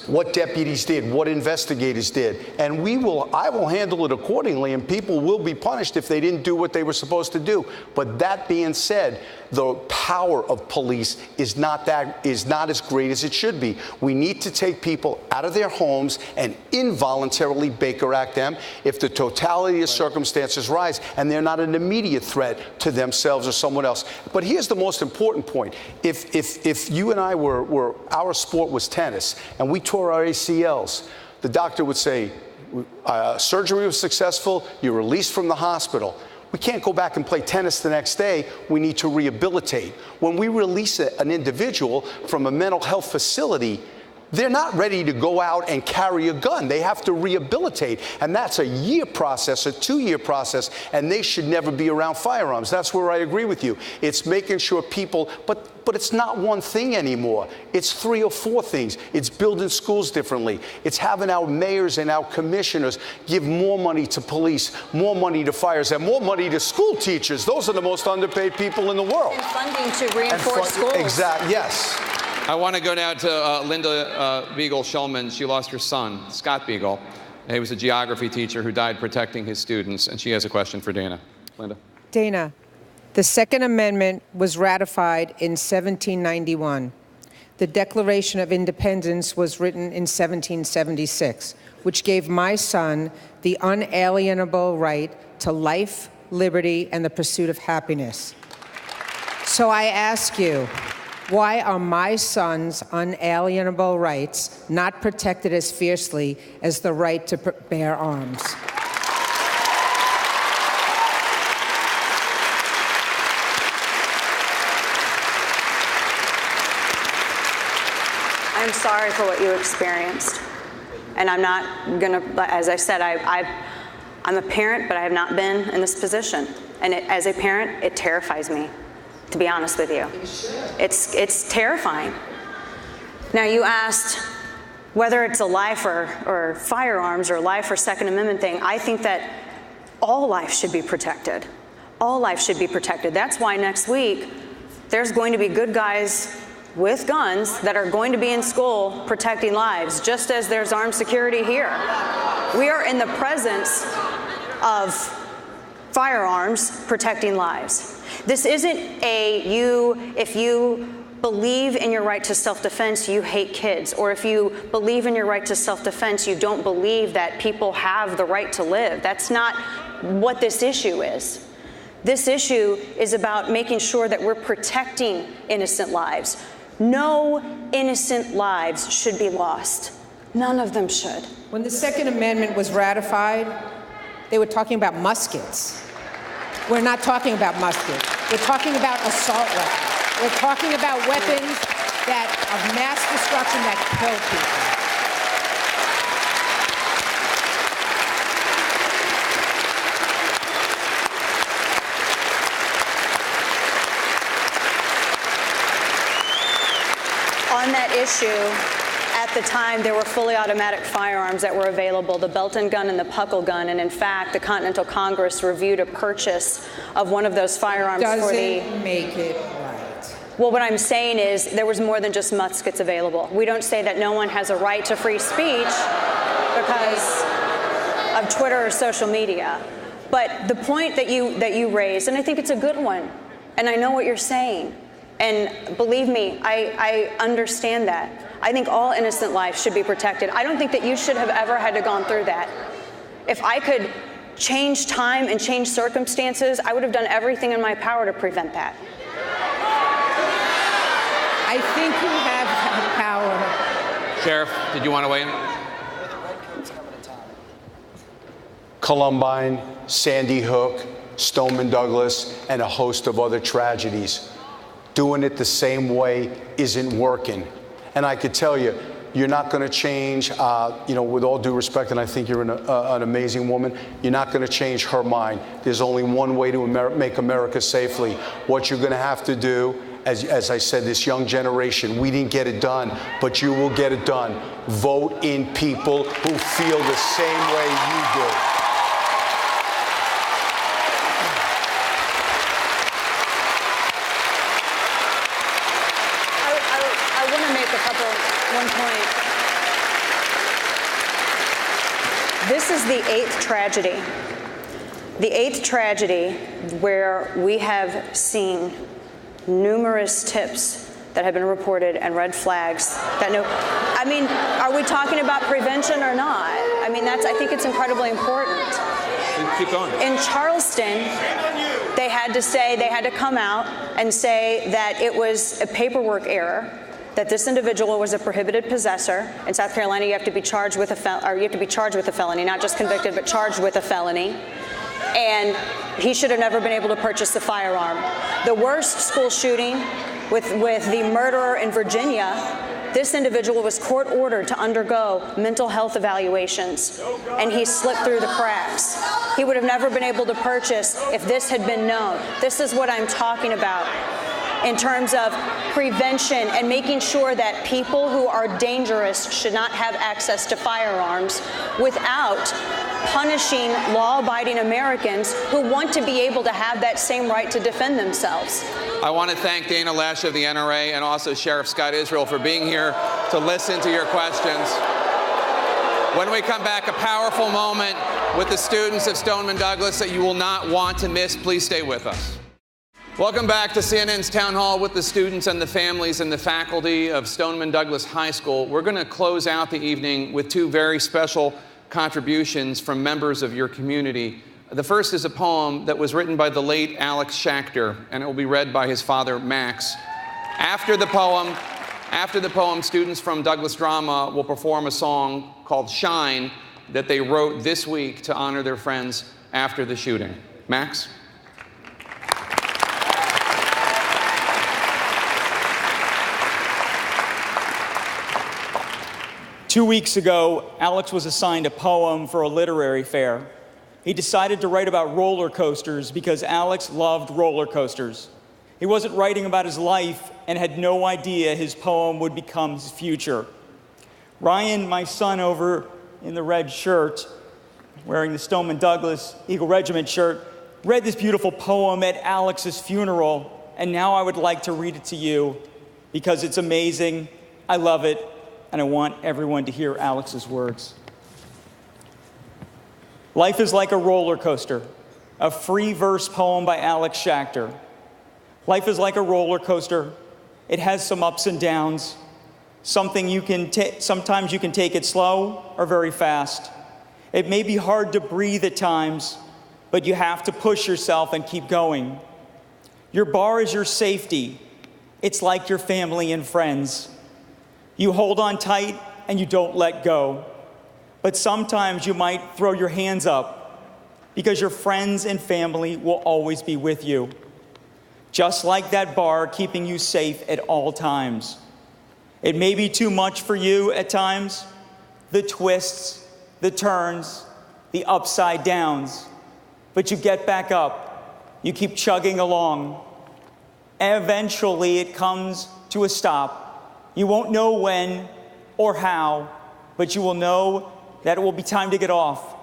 what deputies did, what investigators did, and I will handle it accordingly, and people will be punished if they didn't do what they were supposed to do. But that being said, the power of police is not as great as it should be. We need to take people out of their homes and involuntarily Baker Act them if the totality of circumstances rise and they're not an immediate threat to themselves or someone else. But here's the most important point. If you and I our sport was tennis and we tore our ACLs, the doctor would say, surgery was successful, you're released from the hospital. We can't go back and play tennis the next day. We need to rehabilitate. When we release an individual from a mental health facility, they're not ready to go out and carry a gun. They have to rehabilitate. And that's a year process, a 2-year process, and they should never be around firearms. That's where I agree with you. It's making sure people, but it's not one thing anymore. It's 3 or 4 things. It's building schools differently. It's having our mayors and our commissioners give more money to police, more money to fires, and more money to school teachers. Those are the most underpaid people in the world. And funding to reinforce schools. Exactly, yes. I want to go now to Linda Beagle-Shulman. She lost her son, Scott Beagle. He was a geography teacher who died protecting his students, and she has a question for Dana. Linda. Dana, the Second Amendment was ratified in 1791. The Declaration of Independence was written in 1776, which gave my son the unalienable right to life, liberty, and the pursuit of happiness. So I ask you, why are my son's unalienable rights not protected as fiercely as the right to bear arms? I'm sorry for what you experienced. And I'm not going to, as I said, I'm a parent, but I have not been in this position. And as a parent, it terrifies me, to be honest with you. It's terrifying. Now, you asked whether it's a life or firearms or life or Second Amendment thing. I think that all life should be protected. All life should be protected. That's why next week there's going to be good guys with guns that are going to be in school protecting lives, just as there's armed security here. We are in the presence of firearms protecting lives. This isn't if you believe in your right to self-defense, you hate kids, or if you believe in your right to self-defense, you don't believe that people have the right to live. That's not what this issue is. This issue is about making sure that we're protecting innocent lives. No innocent lives should be lost. None of them should. When the Second Amendment was ratified, they were talking about muskets. We're not talking about muskets. We're talking about assault weapons. We're talking about weapons of mass destruction that kill people. On that issue, at the time, there were fully automatic firearms that were available, the Belton gun and the Puckle gun, and in fact, the Continental Congress reviewed a purchase of one of those firearms for the... Doesn't make it right. Well, what I'm saying is there was more than just muskets available. We don't say that no one has a right to free speech because of Twitter or social media. But the point that you raised, and I think it's a good one, and I know what you're saying, and believe me, I understand that. I think all innocent lives should be protected. I don't think that you should have ever had to gone through that. If I could change time and change circumstances, I would have done everything in my power to prevent that. I think you have that power. Sheriff, did you want to weigh in? Columbine, Sandy Hook, Stoneman Douglas, and a host of other tragedies. Doing it the same way isn't working. And I could tell you, you're not going to change, with all due respect, and I think you're an amazing woman, you're not going to change her mind. There's only one way to make America safely. What you're going to have to do, as I said, this young generation, we didn't get it done, but you will get it done. Vote in people who feel the same way you do. One point. This is the 8th tragedy. The 8th tragedy where we have seen numerous tips that have been reported and red flags that are we talking about prevention or not? I mean, I think it's incredibly important. Keep going. In Charleston, they had to come out and say that it was a paperwork error, that this individual was a prohibited possessor. In South Carolina, you have to be charged with a felony, not just convicted, but charged with a felony. And he should have never been able to purchase the firearm. The worst school shooting with the murderer in Virginia, this individual was court ordered to undergo mental health evaluations, and he slipped through the cracks. He would have never been able to purchase if this had been known. This is what I'm talking about in terms of prevention and making sure that people who are dangerous should not have access to firearms without punishing law-abiding Americans who want to be able to have that same right to defend themselves. I want to thank Dana Loesch of the NRA and also Sheriff Scott Israel for being here to listen to your questions. When we come back, a powerful moment with the students of Stoneman Douglas that you will not want to miss. Please stay with us. Welcome back to CNN's Town Hall with the students and the families and the faculty of Stoneman Douglas High School. We're going to close out the evening with two very special contributions from members of your community. The first is a poem that was written by the late Alex Schachter, and it will be read by his father, Max. After the poem, students from Douglas Drama will perform a song called Shine that they wrote this week to honor their friends after the shooting. Max? Two weeks ago, Alex was assigned a poem for a literary fair. He decided to write about roller coasters because Alex loved roller coasters. He wasn't writing about his life and had no idea his poem would become his future. Ryan, my son over in the red shirt, wearing the Stoneman Douglas Eagle Regiment shirt, read this beautiful poem at Alex's funeral, and now I would like to read it to you because it's amazing, I love it, and I want everyone to hear Alex's words. Life is like a roller coaster, a free verse poem by Alex Schachter. Life is like a roller coaster. It has some ups and downs. Sometimes you can take it slow or very fast. It may be hard to breathe at times, but you have to push yourself and keep going. Your bar is your safety. It's like your family and friends. You hold on tight and you don't let go. But sometimes you might throw your hands up because your friends and family will always be with you. Just like that bar keeping you safe at all times. It may be too much for you at times, the twists, the turns, the upside downs, but you get back up, you keep chugging along. Eventually it comes to a stop. You won't know when or how, but you will know that it will be time to get off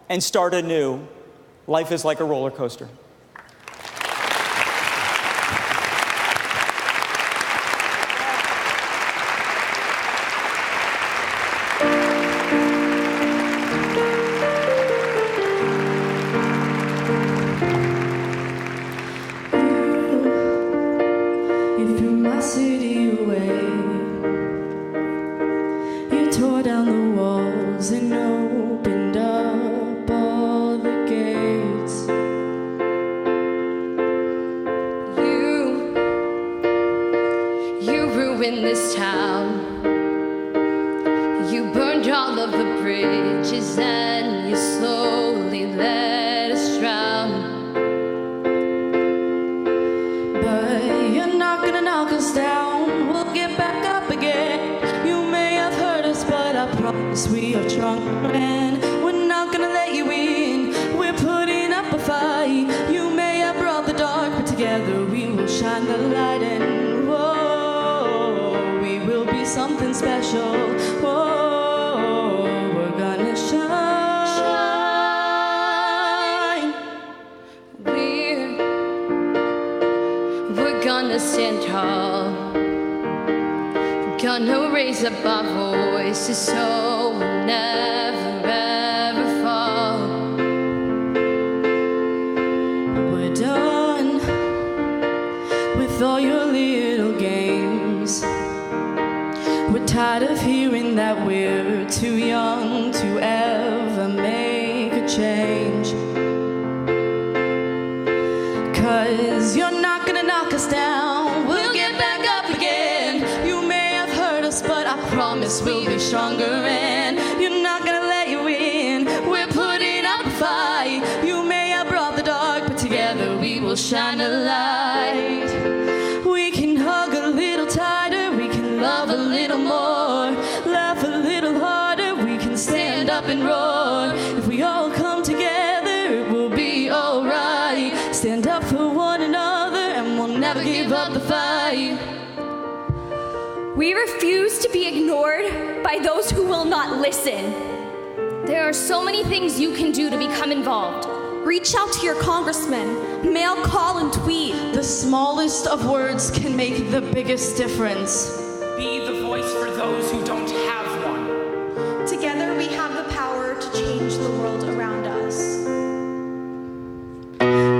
and start anew. Life is like a roller coaster. You threw my city away. You tore down the walls and opened up all the gates. You ruined this town. You burned all of the bridges and you slowly let us drown. But you're not gonna knock us down. We'll get back up again. You may have hurt us, but I promise we are stronger and we're not gonna let you in. We're putting up a fight. You may have brought the dark, but together we will shine the light, and whoa, we will be something special. Whoa, we're gonna shine. We're gonna stand tall. Gonna raise up our voices so we'll never ever fall. We're done with all your little games. We're tired of hearing that we're too young to ever make a change. 'Cause you're not gonna knock us down. We'll get back up again. You may have hurt us, but I promise we'll be stronger, and you're not gonna let you in. We're putting up a fight. You may have brought the dark, but together we will shine a light. We can hug a little tighter, we can love a little more, laugh a little harder, we can stand up and roar. If we all come together, it will be alright. Stand up for one another and we'll never give up the fight. We refuse to be ignored by those who will not listen. There are so many things you can do to become involved. Reach out to your congressman, mail, call, and tweet. The smallest of words can make the biggest difference. Be the voice for those who don't have one. Together we have the power to change the world around us.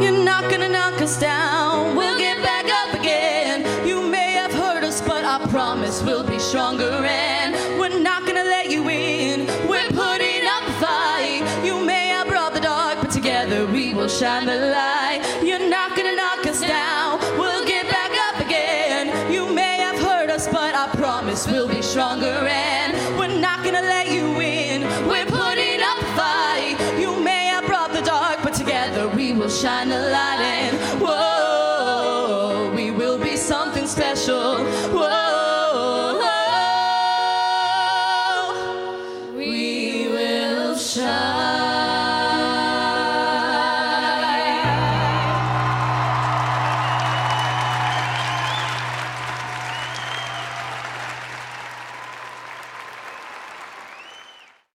You're not gonna knock us down. We'll get back up again. You may have hurt us, but I promise we'll be stronger, and we're not gonna let you in. We're putting up a fight. You may have brought the dark, but together we will shine the light. You're not gonna knock us down. We'll get back up again. You may have hurt us, but I promise we'll be stronger, and we're not gonna let you in. We're putting up a fight. You may have brought the dark, but together we will shine a light.